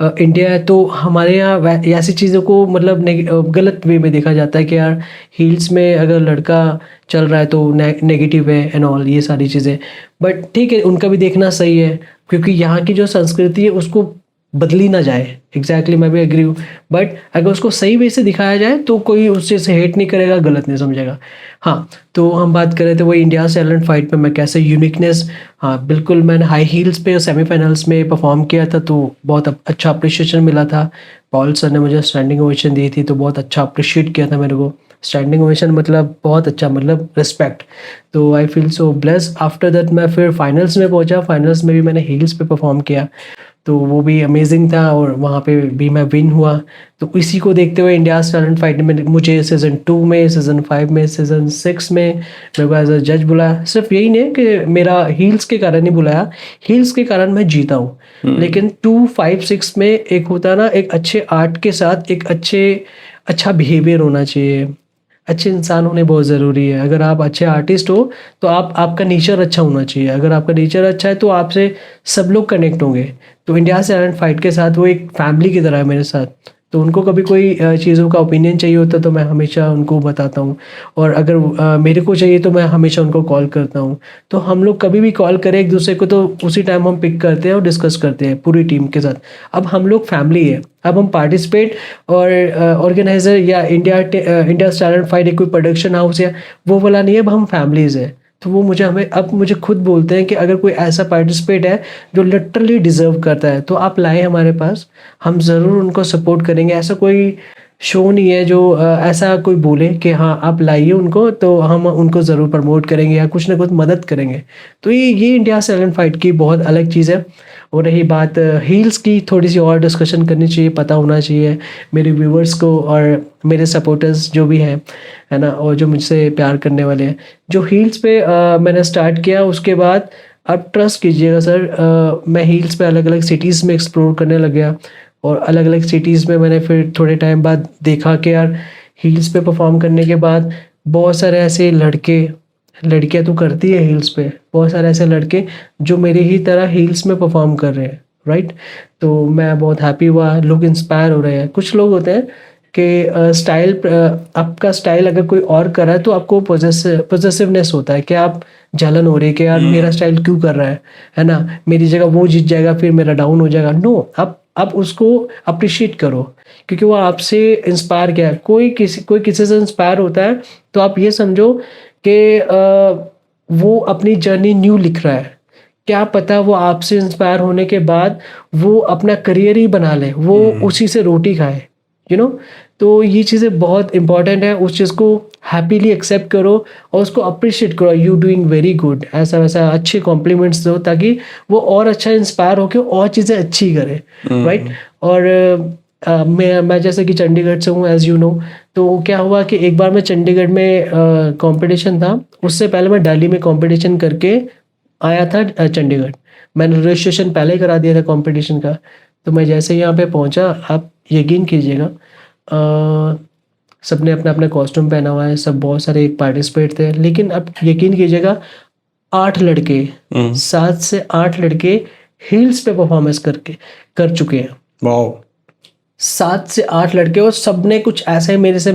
Speaker 2: इंडिया है, तो हमारे यहाँ ऐसी चीज़ों को मतलब गलत वे में देखा जाता है कि यार हील्स में अगर लड़का चल रहा है तो नेगेटिव है एंड ऑल, ये सारी चीज़ें। बट ठीक है, उनका भी देखना सही है, क्योंकि यहाँ की जो संस्कृति है उसको बदली ना जाए। एग्जैक्टली मैं भी एग्री हूँ, बट अगर उसको सही वे से दिखाया जाए तो कोई उस चीज़ से हेट नहीं करेगा, गलत नहीं समझेगा। हाँ, तो हम बात कर रहे थे वही इंडिया टैलेंट फाइट में मैं कैसे यूनिकनेस, हाँ बिल्कुल, मैंने हाई हील्स पे सेमीफाइनल्स में परफॉर्म किया था, तो बहुत अच्छा अप्रिशिएशन मिला था। पॉल सर ने मुझे स्टैंडिंग ओवेशन दी थी, तो बहुत अच्छा अप्रिशिएट किया था मेरे को। स्टैंडिंग ओवेशन मतलब बहुत अच्छा, मतलब रिस्पेक्ट। तो I feel so blessed. After that मैं फिर फाइनल्स में पहुंचा, फाइनल्स में भी मैंने हील्स पे परफॉर्म किया, तो वो भी अमेजिंग था, और वहाँ पे भी मैं विन हुआ। तो इसी को देखते हुए इंडियाज़ टैलेंट फाइट में मुझे सीज़न 2 में, सीज़न 5 में, सीज़न 6 में मेरे को एज अ जज बुलाया। सिर्फ यही नहीं कि मेरा हील्स के कारण ही बुलाया, हील्स के कारण मैं जीता हूँ, लेकिन 2, 5, 6 में एक होता है ना, एक अच्छे आर्ट के साथ एक अच्छा बिहेवियर होना चाहिए। अच्छे इंसान होने बहुत ज़रूरी है। अगर आप अच्छे आर्टिस्ट हो तो आपका नेचर अच्छा होना चाहिए। अगर आपका नेचर अच्छा है तो आपसे सब लोग कनेक्ट होंगे। तो इंडिया टैलेंट फाइट के साथ वो एक फैमिली की तरह है मेरे साथ। तो उनको कभी कोई चीज़ों का ओपिनियन चाहिए होता है तो मैं हमेशा उनको बताता हूँ, और अगर मेरे को चाहिए तो मैं हमेशा उनको कॉल करता हूँ। तो हम लोग कभी भी कॉल करें एक दूसरे को तो उसी टाइम हम पिक करते हैं और डिस्कस करते हैं पूरी टीम के साथ। अब हम लोग फैमिली है। अब हम पार्टिसिपेट और ऑर्गेनाइजर या इंडिया टैलेंट फाइट एक कोई प्रोडक्शन हाउस या वो वाला नहीं है, अब हम फैमिलीज है। तो वो मुझे खुद बोलते हैं कि अगर कोई ऐसा पार्टिसिपेट है जो लिटरली डिजर्व करता है तो आप लाए हमारे पास, हम ज़रूर उनको सपोर्ट करेंगे। ऐसा कोई शो नहीं है जो ऐसा कोई बोले कि हाँ आप लाइए उनको तो हम उनको ज़रूर प्रमोट करेंगे या कुछ ना कुछ मदद करेंगे। तो ये इंडिया टैलेंट फाइट की बहुत अलग चीज़ है। और रही बात हील्स की, थोड़ी सी और डिस्कशन करनी चाहिए, पता होना चाहिए मेरे व्यूवर्स को और मेरे सपोर्टर्स जो भी हैं, है ना, और जो मुझसे प्यार करने वाले हैं। जो हील्स पे मैंने स्टार्ट किया, उसके बाद आप ट्रस्ट कीजिएगा सर, मैं हील्स पे अलग अलग सिटीज़ में एक्सप्लोर करने लग गया, और अलग अलग सिटीज़ में मैंने फिर थोड़े टाइम बाद देखा कि यार हील्स पे परफॉर्म करने के बाद बहुत सारे ऐसे लड़कियां तो करती है हील्स पे, बहुत सारे ऐसे लड़के जो मेरे ही तरह हील्स में परफॉर्म कर रहे हैं, राइट। तो मैं बहुत हैप्पी हुआ, लोग इंस्पायर हो रहे हैं। कुछ लोग होते हैं कि स्टाइल, आपका स्टाइल अगर कोई और कर रहा है तो आपको पोजेसिवनेस होता है कि आप जलन हो रही है कि यार मेरा स्टाइल क्यों कर रहा है ना, मेरी जगह वो जीत जाएगा फिर मेरा डाउन हो जाएगा। नो, आप उसको अप्रिशिएट करो, क्योंकि वो आपसे इंस्पायर किया है। कोई किसी से इंस्पायर होता है तो आप ये समझो कि वो अपनी जर्नी न्यू लिख रहा है। क्या पता वो आपसे इंस्पायर होने के बाद वो अपना करियर ही बना ले, वो उसी से रोटी खाए, यू नो। तो ये चीज़ें बहुत इंपॉर्टेंट है। उस चीज़ को हैप्पीली एक्सेप्ट करो और उसको अप्रिशिएट करो, यू डूइंग वेरी गुड, ऐसा वैसा अच्छे कॉम्प्लीमेंट्स दो ताकि वो और अच्छा इंस्पायर होकर और चीज़ें अच्छी करे, राइट। और मैं जैसे कि चंडीगढ़ से हूँ, एज यू नो। तो क्या हुआ कि एक बार मैं चंडीगढ़ में कंपटीशन था, उससे पहले मैं दिल्ली में कंपटीशन करके आया था चंडीगढ़। मैंने रजिस्ट्रेशन पहले ही करा दिया था कंपटीशन का। तो मैं जैसे यहाँ पे पहुँचा, आप यकीन कीजिएगा, सबने अपना अपना कॉस्ट्यूम पहना हुआ है, सब बहुत सारे पार्टिसिपेट थे, लेकिन अब यकीन कीजिएगा 8 लड़के, 7 से 8 लड़के हील्स पे परफॉर्मेंस कर चुके हैं।
Speaker 1: वाओ।
Speaker 2: 7 से 8 लड़के, और सब ने कुछ ऐसा ही मेरे से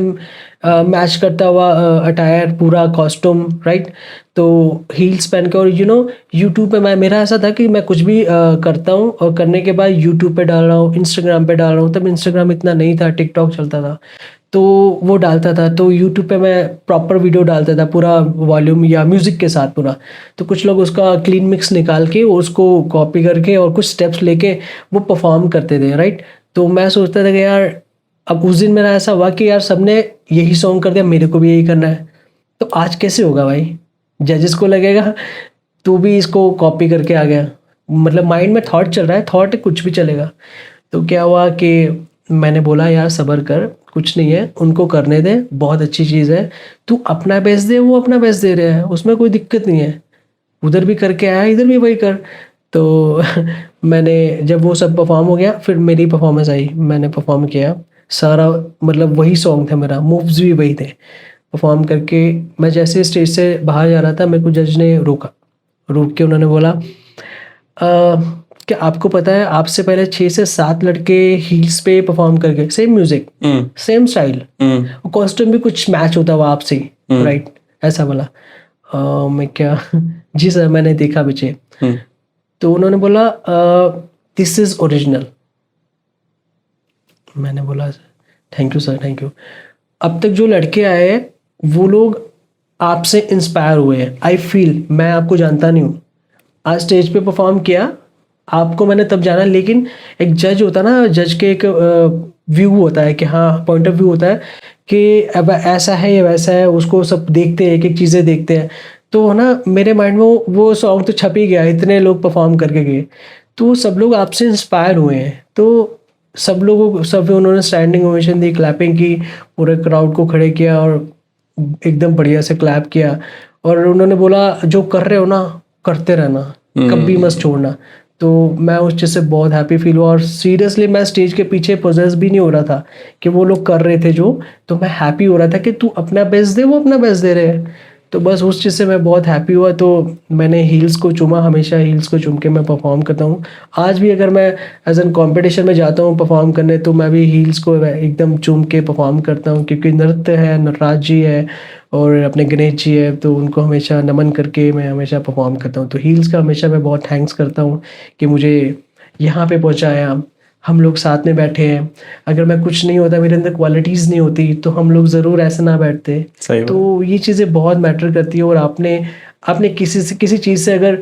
Speaker 2: मैच करता हुआ अटायर, पूरा कॉस्ट्यूम, राइट। तो हील्स पहन के, और यूट्यूब पे मेरा ऐसा था कि मैं कुछ भी करता हूँ और करने के बाद यूट्यूब पे डाल रहा हूँ, इंस्टाग्राम पे डाल रहा हूँ। तब इंस्टाग्राम इतना नहीं था, टिकटॉक चलता था, तो वो डालता था। तो यूट्यूब पे मैं प्रॉपर वीडियो डालता था पूरा वॉल्यूम या म्यूज़िक के साथ पूरा। तो कुछ लोग उसका क्लीन मिक्स निकाल के उसको कॉपी करके और कुछ स्टेप्स लेके वो परफॉर्म करते थे, राइट। तो मैं सोचता था कि यार, अब उस दिन मेरा ऐसा हुआ कि यार सबने यही सॉन्ग कर दिया, मेरे को भी यही करना है। तो आज कैसे होगा भाई? जजेस को लगेगा तू भी इसको कॉपी करके आ गया, मतलब माइंड में थॉट चल रहा है, थॉट कुछ भी चलेगा। तो क्या हुआ कि मैंने बोला यार सब्र कर, कुछ नहीं है, उनको करने दे, बहुत अच्छी चीज़ है, तू अपना बेस्ट दे, वो अपना बेस्ट दे रहे हैं, उसमें कोई दिक्कत नहीं है, उधर भी करके आया इधर भी वही कर। तो मैंने जब वो सब परफॉर्म हो गया फिर मेरी परफॉर्मेंस आई, मैंने परफॉर्म किया सारा, मतलब वही सॉन्ग था मेरा, मूव्स भी वही थे। परफॉर्म करके मैं जैसे स्टेज से बाहर जा रहा था, मेरे को जज ने रोका, रोक के उन्होंने बोला क्या आपको पता है आपसे पहले 6 से 7 लड़के हील्स पे परफॉर्म करके, same music same style, costume भी कुछ मैच होता हुआ आपसे, राइट, ऐसा बोला। मैं क्या जी सर मैंने देखा पीछे। तो उन्होंने बोला दिस इज ओरिजिनल। मैंने बोला thank you sir, thank you. अब तक जो लड़के आए हैं वो लोग आपसे इंस्पायर हुए हैं, आई फील, मैं आपको जानता नहीं हूँ, आज स्टेज पे परफॉर्म किया, आपको मैंने तब जाना, लेकिन एक जज होता है ना, जज के एक व्यू होता है कि हाँ पॉइंट ऑफ व्यू होता है कि अब ऐसा है या वैसा है, उसको सब देखते हैं, एक एक चीज़ें देखते हैं। तो ना मेरे माइंड में वो सॉन्ग तो छप ही गया, इतने लोग परफॉर्म करके गए, तो सब लोग आपसे इंस्पायर हुए हैं। तो सब लोगों को, सब उन्होंने स्टैंडिंग ओवेशन दी, क्लैपिंग की, पूरे क्राउड को खड़े किया और एकदम बढ़िया से क्लैप किया, और उन्होंने बोला जो कर रहे हो ना करते रहना, कभी मत छोड़ना। तो मैं उस चीज़ से बहुत हैप्पी फील हुआ, और सीरियसली मैं स्टेज के पीछे पोजेस भी नहीं हो रहा था कि वो लोग कर रहे थे जो, तो मैं हैप्पी हो रहा था कि तू अपना बेस्ट दे, वो अपना बेस्ट दे रहे हैं। तो बस उस चीज़ से मैं बहुत हैप्पी हुआ। तो मैंने हील्स को चूमा, हमेशा हील्स को चूम के मैं परफॉर्म करता हूँ। आज भी अगर मैं एज एन कॉम्पिटिशन में जाता हूँ परफॉर्म करने, तो मैं भी हील्स को एकदम चूम के परफॉर्म करता हूँ, क्योंकि नृत्य है, नटराज जी है और अपने गणेश जी है, तो उनको हमेशा नमन करके मैं हमेशा परफॉर्म करता हूँ। तो हील्स का हमेशा मैं बहुत थैंक्स करता हूँ कि मुझे यहाँ पे पहुँचाया, हम लोग साथ में बैठे हैं। अगर मैं कुछ नहीं होता, मेरे अंदर क्वालिटीज़ नहीं होती, तो हम लोग ज़रूर ऐसे ना बैठते।
Speaker 1: सही बात।
Speaker 2: तो ये चीज़ें बहुत मैटर करती है, और आपने आपने किसी चीज़ से अगर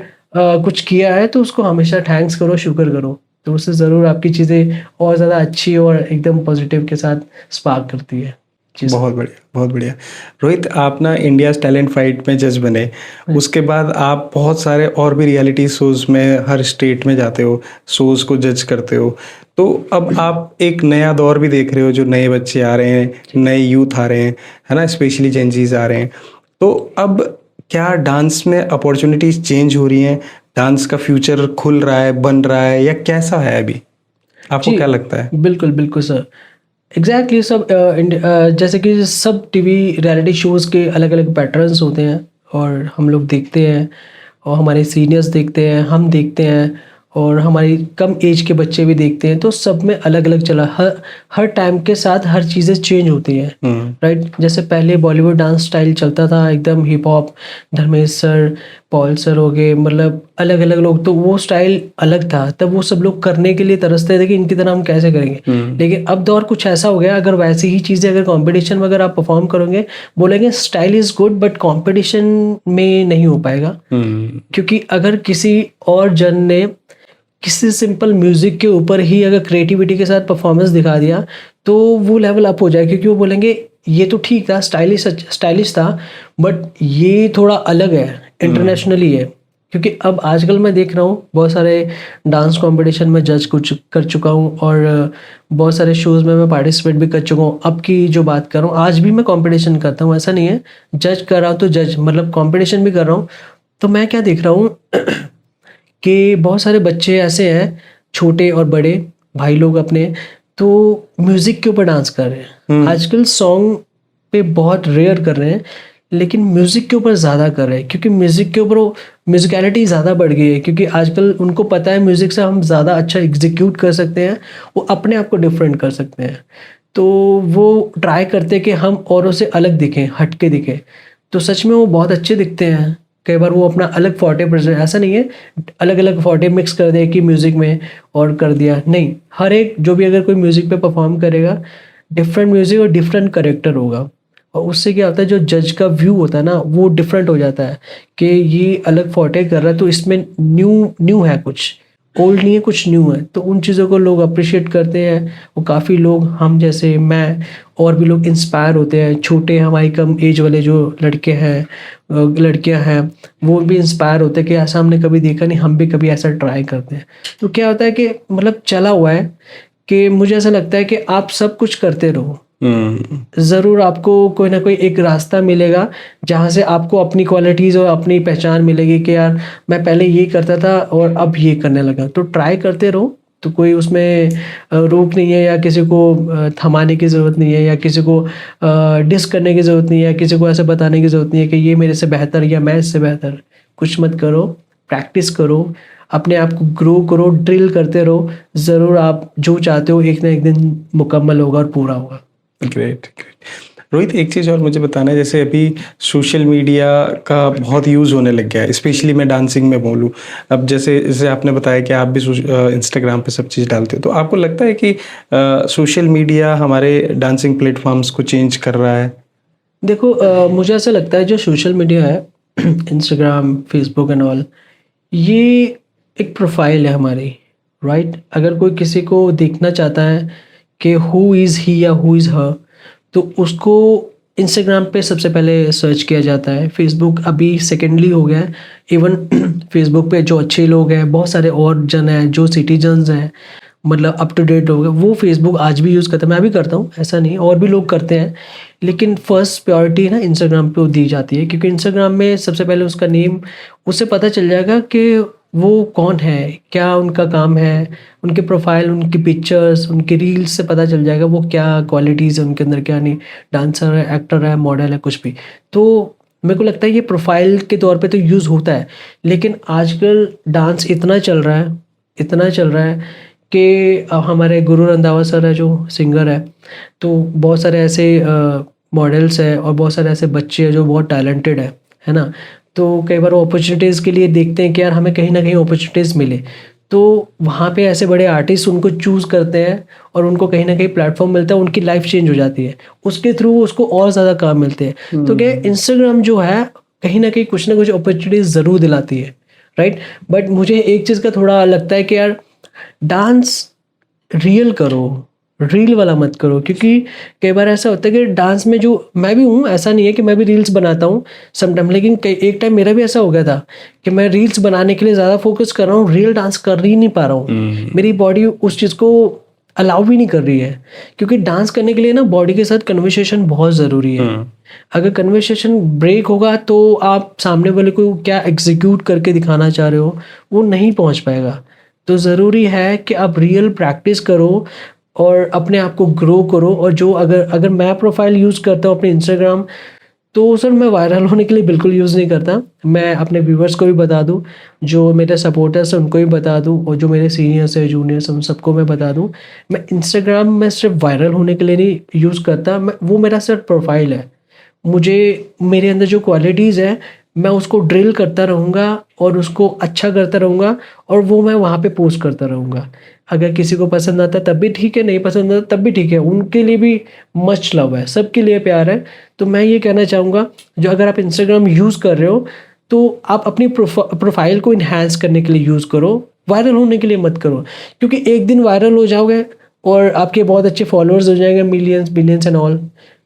Speaker 2: कुछ किया है तो उसको हमेशा थैंक्स करो, शुक्र करो, तो उससे ज़रूर आपकी चीज़ें और ज़्यादा अच्छी और एकदम पॉजिटिव के साथ स्पार्क करती है। जी सर।
Speaker 1: बहुत बढ़िया, बहुत बढ़िया। रोहित, आप ना इंडियाज़ टैलेंट फाइट में जज बने, उसके बाद आप बहुत सारे और भी रियलिटी शोज़ में हर स्टेट में जाते हो, शोज़ को जज करते हो। तो अब आप एक नया दौर भी देख रहे हो, जो नए बच्चे आ रहे हैं, नए यूथ आ रहे हैं, है ना, स्पेशली जेनजीज आ रहे हैं। तो अब क्या डांस में अपॉर्चुनिटीज़ चेंज हो रही हैं, डांस का फ्यूचर खुल रहा है, बन रहा है, या कैसा है अभी, आपको
Speaker 2: जी
Speaker 1: क्या लगता है?
Speaker 2: बिल्कुल बिल्कुल सर, एग्जैक्टली सब जैसे कि सब टीवी रियलिटी शोज़ के अलग अलग पैटर्न्स होते हैं, और हम लोग देखते हैं, और हमारे सीनियर्स देखते हैं, हम देखते हैं, और हमारी कम एज के बच्चे भी देखते हैं। तो सब में अलग अलग चला, हर टाइम के साथ हर चीज़ें चेंज होती हैं, राइट। जैसे पहले बॉलीवुड डांस स्टाइल चलता था, एकदम hip hop, Dharmesh sir, Paul sir हो गए, मतलब अलग अलग लोग, तो वो स्टाइल अलग था। तब वो सब लोग करने के लिए तरसते थे कि इनकी तरह हम कैसे करेंगे। लेकिन अब दौर कुछ ऐसा हो गया, अगर वैसी ही चीज़ें अगर कंपटीशन में अगर आप परफॉर्म करोगे, बोलेंगे style is good but competition में नहीं हो पाएगा। क्योंकि अगर किसी और जन ने किसी सिंपल म्यूजिक के ऊपर ही अगर क्रिएटिविटी के साथ परफॉर्मेंस दिखा दिया, तो वो लेवल अप हो जाए, क्योंकि वो बोलेंगे ये तो ठीक था, स्टाइलिश था, बट ये थोड़ा अलग है, इंटरनेशनली है। क्योंकि अब आजकल मैं देख रहा हूँ बहुत सारे डांस कंपटीशन में जज कुछ कर चुका हूँ, और बहुत सारे शोज़ में मैं पार्टिसिपेट भी कर चुका हूँ। अब की जो बात कर रहा हूँ, आज भी मैं कंपटीशन करता हूँ, ऐसा नहीं है, जज कर रहा हूँ तो जज मतलब कंपटीशन भी कर रहा हूँ। तो मैं क्या देख रहा हूँ कि बहुत सारे बच्चे ऐसे हैं, छोटे और बड़े भाई लोग अपने, तो म्यूज़िक के ऊपर डांस कर रहे हैं। आजकल सॉन्ग पे बहुत रेयर कर रहे हैं, लेकिन म्यूज़िक के ऊपर ज़्यादा कर रहे हैं, क्योंकि म्यूज़िक के ऊपर वो म्यूज़िकलिटी ज़्यादा बढ़ गई है। क्योंकि आजकल उनको पता है म्यूज़िक से हम ज़्यादा अच्छा एग्जीक्यूट कर सकते हैं, वो अपने आप को डिफरेंट कर सकते हैं। तो वो ट्राई करते हैं कि हम औरों से अलग दिखें, हट के दिखें। तो सच में वो बहुत अच्छे दिखते हैं। कई बार वो अपना अलग फोर्टे प्रेजेंट, ऐसा नहीं है अलग अलग फोर्टे मिक्स कर दे कि म्यूज़िक में और कर दिया, नहीं, हर एक जो भी अगर कोई म्यूज़िक पे परफॉर्म करेगा, डिफरेंट म्यूज़िक और डिफरेंट करेक्टर होगा, और उससे क्या होता है, जो जज का व्यू होता है ना, वो डिफरेंट हो जाता है कि ये अलग फोर्टे कर रहा है, तो इसमें न्यू न्यू है कुछ, ओल्ड नहीं है, कुछ न्यू है, तो उन चीज़ों को लोग अप्रिशिएट करते हैं। और काफ़ी लोग, हम जैसे मैं और भी लोग इंस्पायर होते हैं। छोटे हमारी कम एज वाले जो लड़के हैं, लड़कियां हैं, वो भी इंस्पायर होते हैं कि ऐसा हमने कभी देखा नहीं, हम भी कभी ऐसा ट्राई करते हैं। तो क्या होता है कि मतलब चला हुआ है कि मुझे ऐसा लगता है कि आप सब कुछ करते रहो, ज़रूर आपको कोई ना कोई एक रास्ता मिलेगा जहाँ से आपको अपनी क्वालिटीज़ और अपनी पहचान मिलेगी कि यार मैं पहले ये करता था और अब ये करने लगा। तो ट्राई करते रहो, तो कोई उसमें रोक नहीं है, या किसी को थमाने की ज़रूरत नहीं है, या किसी को डिस करने की ज़रूरत नहीं है, या किसी को ऐसे बताने की ज़रूरत नहीं है कि ये मेरे से बेहतर या मैं इससे बेहतर। कुछ मत करो, प्रैक्टिस करो, अपने आप को ग्रो करो, ड्रिल करते रहो, ज़रूर आप जो चाहते हो एक ना एक दिन मुकम्मल होगा और पूरा होगा।
Speaker 1: Great great. रोहित, एक चीज़ और मुझे बताना है, जैसे अभी सोशल मीडिया का बहुत यूज़ होने लग गया है, स्पेशली मैं डांसिंग में बोलूँ। अब जैसे जैसे आपने बताया कि आप भी इंस्टाग्राम पे सब चीज़ डालते हो, तो आपको लगता है कि सोशल मीडिया हमारे डांसिंग प्लेटफॉर्म्स को चेंज कर रहा है?
Speaker 2: देखो, मुझे ऐसा लगता है जो सोशल मीडिया है इंस्टाग्राम, फेसबुक एंड ऑल, ये एक प्रोफाइल है हमारी, राइट? अगर कोई किसी को देखना चाहता है कि हु इज़ ही या हु इज़ हर, तो उसको इंस्टाग्राम पे सबसे पहले सर्च किया जाता है। फेसबुक अभी सेकेंडली हो गया है। इवन फेसबुक पे जो अच्छे लोग हैं, बहुत सारे और जन हैं जो सिटीजन्स हैं, मतलब अप टू डेट हो गए, वो फेसबुक आज भी यूज़ करते हैं। मैं भी करता हूँ, ऐसा नहीं, और भी लोग करते हैं, लेकिन फर्स्ट प्रायोरिटी ना इंस्टाग्राम पे दी जाती है, क्योंकि इंस्टाग्राम में सबसे पहले उसका नेम, उससे पता चल जाएगा कि वो कौन है, क्या उनका काम है, उनके प्रोफाइल, उनकी पिक्चर्स, उनके रील्स से पता चल जाएगा वो क्या क्वालिटीज़ है उनके अंदर, क्या नहीं, डांसर है, एक्टर है, मॉडल है, कुछ भी। तो मेरे को लगता है ये प्रोफाइल के तौर पे तो यूज़ होता है, लेकिन आजकल डांस इतना चल रहा है, इतना चल रहा है कि हमारे गुरु रंधावा सर है जो सिंगर है, तो बहुत सारे ऐसे मॉडल्स हैं और बहुत सारे ऐसे बच्चे हैं जो बहुत टैलेंटेड है ना? तो कई बार वो अपॉर्चुनिटीज़ के लिए देखते हैं कि यार हमें कहीं ना कहीं अपॉर्चुनिटीज़ मिले, तो वहाँ पे ऐसे बड़े आर्टिस्ट उनको चूज़ करते हैं और उनको कहीं ना कहीं प्लेटफॉर्म मिलता है, उनकी लाइफ चेंज हो जाती है, उसके थ्रू उसको और ज़्यादा काम मिलते हैं। तो क्या इंस्टाग्राम जो है कहीं ना कुछ अपॉर्चुनिटीज़ ज़रूर दिलाती है, राइट? बट मुझे एक चीज़ का थोड़ा लगता है कि यार डांस रियल करो, रील वाला मत करो, क्योंकि कई बार ऐसा होता है कि डांस में, जो मैं भी हूँ, ऐसा नहीं है कि मैं भी रील्स बनाता हूँ समटाइम, लेकिन एक टाइम मेरा भी ऐसा हो गया था कि मैं रील्स बनाने के लिए ज़्यादा फोकस कर रहा हूँ, रियल डांस कर ही नहीं पा रहा हूँ। मेरी बॉडी उस चीज़ को अलाउ भी नहीं कर रही है, क्योंकि डांस करने के लिए ना बॉडी के साथ कन्वर्सेशन बहुत ज़रूरी है। अगर कन्वर्सेशन ब्रेक होगा तो आप सामने वाले को क्या एग्जीक्यूट करके दिखाना चाह रहे हो वो नहीं पहुँच पाएगा। तो ज़रूरी है कि आप रियल प्रैक्टिस करो और अपने आप को ग्रो करो। और जो अगर अगर मैं प्रोफाइल यूज़ करता हूँ अपने इंस्टाग्राम, तो सर मैं वायरल होने के लिए बिल्कुल यूज़ नहीं करता। मैं अपने व्यूवर्स को भी बता दूँ, जो मेरे सपोर्टर्स हैं उनको भी बता दूँ, और जो मेरे सीनियर्स हैं, जूनियर्स, उन सबको मैं बता दूँ, मैं इंस्टाग्राम में सिर्फ वायरल होने के लिए नहीं यूज़ करता। मैं, वो मेरा सिर्फ प्रोफाइल है। मुझे, मेरे अंदर जो क्वालिटीज़ है, मैं उसको ड्रिल करता रहूँगा और उसको अच्छा करता रहूँगा, और वो मैं वहाँ पे पोस्ट करता रहूँगा। अगर किसी को पसंद आता है तब भी ठीक है, नहीं पसंद आता तब भी ठीक है, उनके लिए भी मच लव है, सबके लिए प्यार है। तो मैं ये कहना चाहूँगा, जो अगर आप इंस्टाग्राम यूज़ कर रहे हो तो आप अपनी प्रोफाइल को इन्हांस करने के लिए यूज़ करो, वायरल होने के लिए मत करो। क्योंकि एक दिन वायरल हो जाओगे और आपके बहुत अच्छे फॉलोअर्स हो जाएंगे, millions billions and all,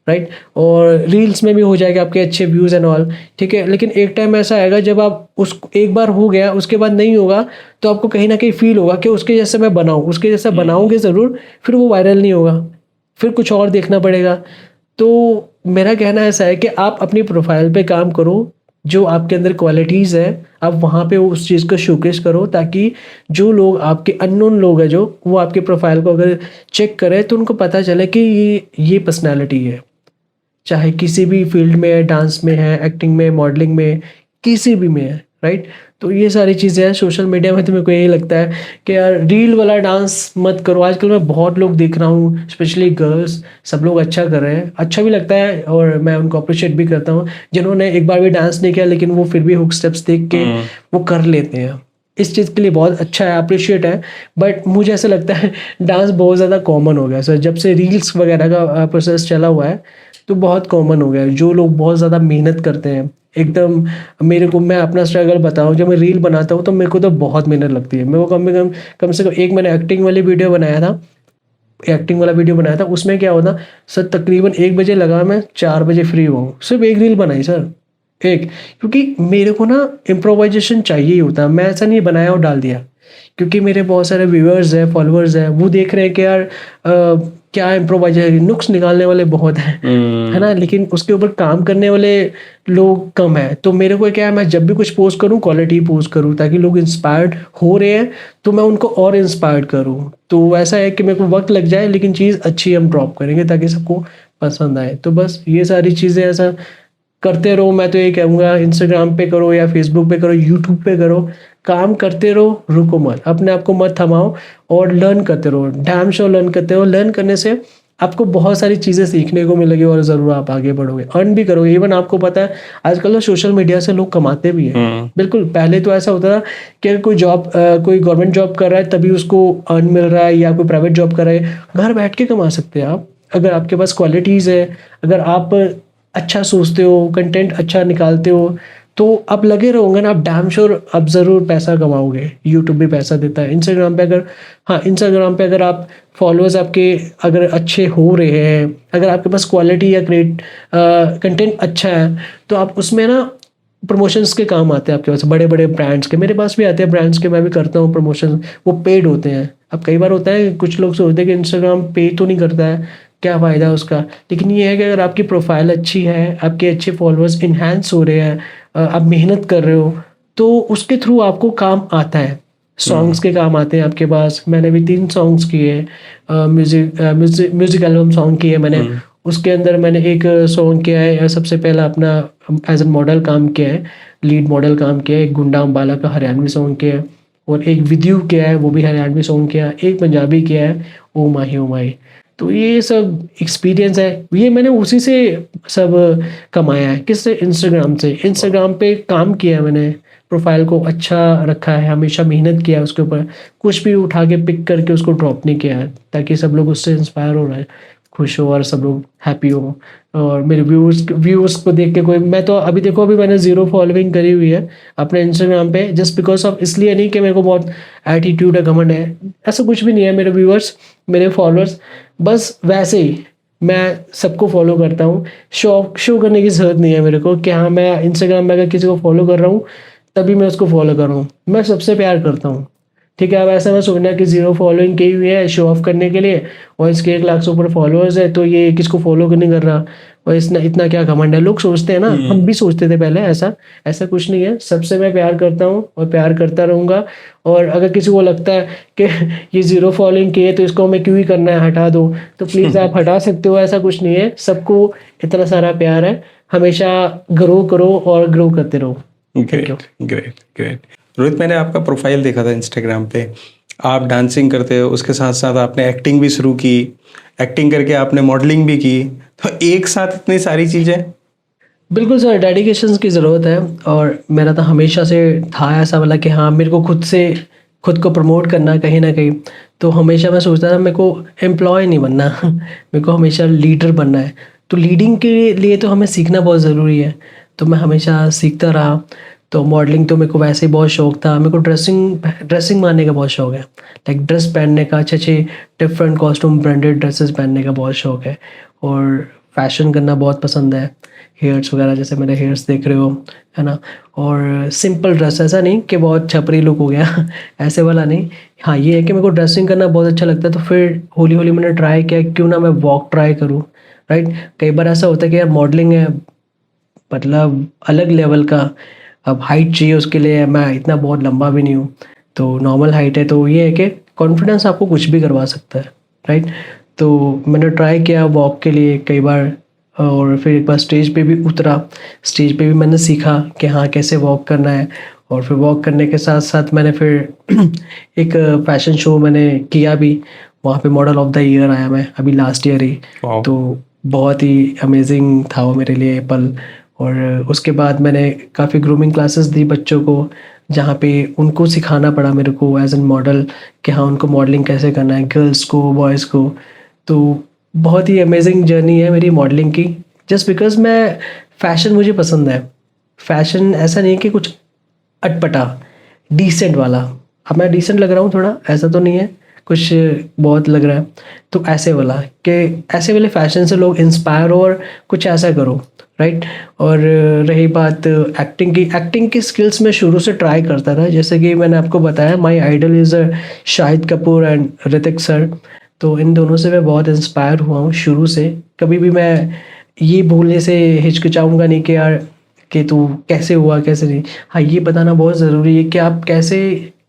Speaker 2: right? और रील्स में भी हो जाएगा आपके अच्छे व्यूज़ एंड ऑल, ठीक है। लेकिन एक टाइम ऐसा आएगा जब आप उस, एक बार हो गया उसके बाद नहीं होगा, तो आपको कहीं ना कहीं फील होगा कि उसके जैसा मैं बनाऊँ, उसके जैसा बनाओगे ज़रूर, फिर वो वायरल नहीं होगा, फिर कुछ और देखना पड़ेगा। तो मेरा कहना ऐसा है कि आप अपनी प्रोफाइल पे काम करो, जो आपके अंदर क्वालिटीज़ है आप वहाँ पे उस चीज़ को शोकेस करो, ताकि जो लोग आपके अननोन लोग हैं, जो वो आपके प्रोफाइल को अगर चेक करें तो उनको पता चले कि ये पर्सनैलिटी है, चाहे किसी भी फील्ड में है, डांस में है, एक्टिंग में, मॉडलिंग में, किसी भी में है, राइट? तो ये सारी चीज़ें हैं सोशल मीडिया में। तो मेरे को यही लगता है कि यार रील वाला डांस मत करो। आजकल मैं बहुत लोग देख रहा हूँ, स्पेशली गर्ल्स, सब लोग अच्छा कर रहे हैं, अच्छा भी लगता है और मैं उनको अप्रिशिएट भी करता हूँ, जिन्होंने एक बार भी डांस नहीं किया लेकिन वो फिर भी हुक स्टेप्स देख के वो कर लेते हैं। इस चीज़ के लिए बहुत अच्छा है, अप्रिशिएट है। बट मुझे ऐसा लगता है डांस बहुत ज़्यादा कॉमन हो गया सर, जब से रील्स वगैरह का प्रोसेस चला हुआ है, तो बहुत कॉमन हो गया है। जो लोग बहुत ज़्यादा मेहनत करते हैं, एकदम मेरे को, मैं अपना स्ट्रगल बताऊं, जब मैं रील बनाता हूँ तो मेरे को तो बहुत मेहनत लगती है। मेरे को कम से कम एक मैंने एक्टिंग वाली वीडियो बनाया था, उसमें क्या होता सर, तकरीबन 1 बजे लगा, मैं 4 बजे फ्री हुआ हूँ, सिर्फ एक रील बनाई सर, एक। क्योंकि मेरे को ना इम्प्रोवाइजेशन चाहिए ही होता है, मैं ऐसा नहीं बनाया और डाल दिया। क्योंकि मेरे बहुत सारे व्यूअर्स हैं, फॉलोअर्स हैं, वो देख रहे हैं कि यार क्या इम्प्रोवाइजेशन, नुक्स निकालने वाले बहुत हैं, है ना, लेकिन उसके ऊपर काम करने वाले लोग कम है। तो मेरे को क्या है, मैं जब भी कुछ पोस्ट करूँ क्वालिटी पोस्ट करूँ, ताकि लोग इंस्पायर्ड हो रहे हैं तो मैं उनको और इंस्पायर्ड करूँ। तो ऐसा है कि मेरे को वक्त लग जाए लेकिन चीज़ अच्छी हम ड्रॉप करेंगे ताकि सबको पसंद आए। तो बस ये सारी चीज़ें ऐसा करते रहो। मैं तो ये कहूँगा, इंस्टाग्राम पे करो या फेसबुक पे करो, यूट्यूब पे करो, काम करते रहो, रुको मत, अपने आप को मत थमाओ और लर्न करते रहो, डैम श्योर लर्न करते रहो। लर्न करने से आपको बहुत सारी चीज़ें सीखने को मिलेगी और ज़रूर आप आगे बढ़ोगे, अर्न भी करोगे। इवन आपको पता है आजकल तो सोशल मीडिया से लोग कमाते भी हैं। बिल्कुल, पहले तो ऐसा होता था कि अगर कोई गवर्नमेंट जॉब कर रहा है तभी उसको अर्न मिल रहा है, या कोई प्राइवेट जॉब कर रहा है, घर बैठ के कमा सकते हैं आप, अगर आपके पास क्वालिटीज़ है, अगर आप अच्छा सोचते हो, कंटेंट अच्छा निकालते हो, तो आप लगे रहोगे ना, आप डैम श्योर आप ज़रूर पैसा कमाओगे। यूट्यूब भी पैसा देता है। इंस्टाग्राम पे अगर आप फॉलोअर्स आपके अगर अच्छे हो रहे हैं, अगर आपके पास क्वालिटी या कंटेंट अच्छा है, तो आप उसमें ना प्रमोशंस के काम आते हैं आपके पास, बड़े बड़े ब्रांड्स के, मेरे पास भी आते हैं ब्रांड्स के, मैं भी करता हूँ प्रमोशन, वो पेड होते हैं। अब कई बार होता है कुछ लोग सोचते हैं कि इंस्टाग्राम पे तो नहीं करता है, क्या फ़ायदा उसका, लेकिन ये है कि अगर आपकी प्रोफाइल अच्छी है, आपके अच्छे फॉलोअर्स इन्हांस हो रहे हैं, आप मेहनत कर रहे हो, तो उसके थ्रू आपको काम आता है। सॉन्ग्स के काम आते हैं आपके पास। मैंने भी 3 सॉन्ग्स किए, म्यूजिक एल्बम सॉन्ग किए मैंने। उसके अंदर मैंने एक सॉन्ग किया है, सबसे पहला अपना एज एन मॉडल काम किया है, लीड मॉडल काम किया है, एक गुंडा अम्बाला का हरियाणवी सॉन्ग किया है, और एक विद यू किया है, वो भी हरियाणवी सॉन्ग किया है, एक पंजाबी किया है, ओ माही। तो ये सब एक्सपीरियंस है, ये मैंने उसी से सब कमाया है। किससे? इंस्टाग्राम से। इंस्टाग्राम पे काम किया है मैंने, प्रोफाइल को अच्छा रखा है, हमेशा मेहनत किया है उसके ऊपर, कुछ भी उठा के पिक करके उसको ड्रॉप नहीं किया है, ताकि सब लोग उससे इंस्पायर हो रहे हैं, खुश हो और सब लोग हैप्पी हो। और मेरे व्यूअर्स को देख के कोई, मैं तो अभी देखो, अभी मैंने 0 फॉलोइंग करी हुई है अपने इंस्टाग्राम पे, जस्ट बिकॉज ऑफ, इसलिए नहीं कि मेरे को बहुत एटीट्यूड है, घमंड है, ऐसा कुछ भी नहीं है। मेरे व्यूअर्स, मेरे फॉलोअर्स, बस वैसे ही मैं सबको फॉलो करता हूँ। शो करने की ज़रूरत नहीं है मेरे को कि हाँ मैं इंस्टाग्राम में अगर किसी को फॉलो कर रहा हूँ तभी मैं उसको फॉलो कर रहा हूँ। मैं सबसे प्यार करता हूँ, ठीक है। अब ऐसा मैं सोचना कि 0 फॉलोइंग की हुई है शो ऑफ करने के लिए, और इसके 1 लाख से ऊपर फॉलोअर्स है, तो ये किसको फॉलो नहीं कर रहा, और इसने इतना क्या घमंड है, लोग सोचते हैं ना। हम भी सोचते थे पहले, ऐसा कुछ नहीं है। सबसे मैं प्यार करता हूँ और प्यार करता रहूँगा। और अगर किसी को लगता है कि ये 0 फॉलोइंग की है तो इसको हमें क्यों ही करना है, हटा दो, तो प्लीज़ आप हटा सकते हो, ऐसा कुछ नहीं है। सबको इतना सारा प्यार है, हमेशा ग्रो करो और ग्रो करते रहो।
Speaker 1: ग्रेट। रोहित, मैंने आपका प्रोफाइल देखा था इंस्टाग्राम पे, आप डांसिंग करते हो, उसके साथ साथ आपने एक्टिंग भी शुरू की, एक्टिंग करके आपने मॉडलिंग भी की, तो एक साथ इतनी सारी चीज़ें।
Speaker 2: बिल्कुल सर, डेडिकेशन की ज़रूरत है, और मेरा तो हमेशा से था ऐसा वाला कि हाँ मेरे को खुद को प्रमोट करना कहीं ना कहीं। तो हमेशा मैं सोचता था मेरे को एम्प्लॉय नहीं बनना मेरे को हमेशा लीडर बनना है। तो लीडिंग के लिए तो हमें सीखना बहुत ज़रूरी है, तो मैं हमेशा सीखता रहा। तो मॉडलिंग तो मेरे को वैसे ही बहुत शौक था, मेरे को ड्रेसिंग मारने का बहुत शौक है, लाइक ड्रेस पहनने का, अच्छे डिफरेंट कॉस्ट्यूम ब्रांडेड ड्रेसेस पहनने का बहुत शौक है, और फैशन करना बहुत पसंद है। हेयर्स वगैरह, जैसे मेरे हेयर्स देख रहे हो, है ना। और सिंपल ड्रेस, ऐसा नहीं कि बहुत छपरी लुक हो गया ऐसे वाला नहीं। हाँ ये है कि मेरे को ड्रेसिंग करना बहुत अच्छा लगता है। तो फिर हौली हौली मैंने ट्राई किया, क्यों ना मैं वॉक ट्राई करूँ, राइट। कई बार ऐसा होता है कि यार मॉडलिंग है, मतलब अलग लेवल का, अब हाइट चाहिए उसके लिए, मैं इतना बहुत लंबा भी नहीं हूँ, तो नॉर्मल हाइट है। तो ये है कि कॉन्फिडेंस आपको कुछ भी करवा सकता है, राइट। तो मैंने ट्राई किया वॉक के लिए कई बार, और फिर एक बार स्टेज पे भी उतरा, स्टेज पे भी मैंने सीखा कि हाँ कैसे वॉक करना है। और फिर वॉक करने के साथ साथ मैंने फिर एक फैशन शो मैंने किया भी, वहाँ पे मॉडल ऑफ द ईयर आया मैं अभी लास्ट ईयर ही। तो बहुत ही अमेजिंग था वो मेरे लिए पल। और उसके बाद मैंने काफ़ी ग्रूमिंग क्लासेस दी बच्चों को, जहाँ पे उनको सिखाना पड़ा मेरे को एज एन मॉडल कि हाँ उनको मॉडलिंग कैसे करना है, गर्ल्स को, बॉयज़ को। तो बहुत ही अमेजिंग जर्नी है मेरी मॉडलिंग की, जस्ट बिकॉज मैं फैशन मुझे पसंद है, फैशन ऐसा नहीं है कि कुछ अटपटा, डिसेंट वाला। अब मैं डिसेंट लग रहा हूँ थोड़ा, ऐसा तो नहीं है, कुछ बहुत लग रहा है, तो ऐसे वाला कि ऐसे वाले फैशन से लोग इंस्पायर हो और कुछ ऐसा करो, राइट। और रही बात एक्टिंग की स्किल्स में शुरू से ट्राई करता था, जैसे कि मैंने आपको बताया my idol is Shahid Kapoor and Hrithik sir. तो इन दोनों से मैं बहुत इंस्पायर हुआ हूँ शुरू से। कभी भी मैं ये बोलने से हिचकिचाऊंगा नहीं कि यार कि तू कैसे हुआ कैसे नहीं। हाँ, ये बताना बहुत ज़रूरी है कि आप कैसे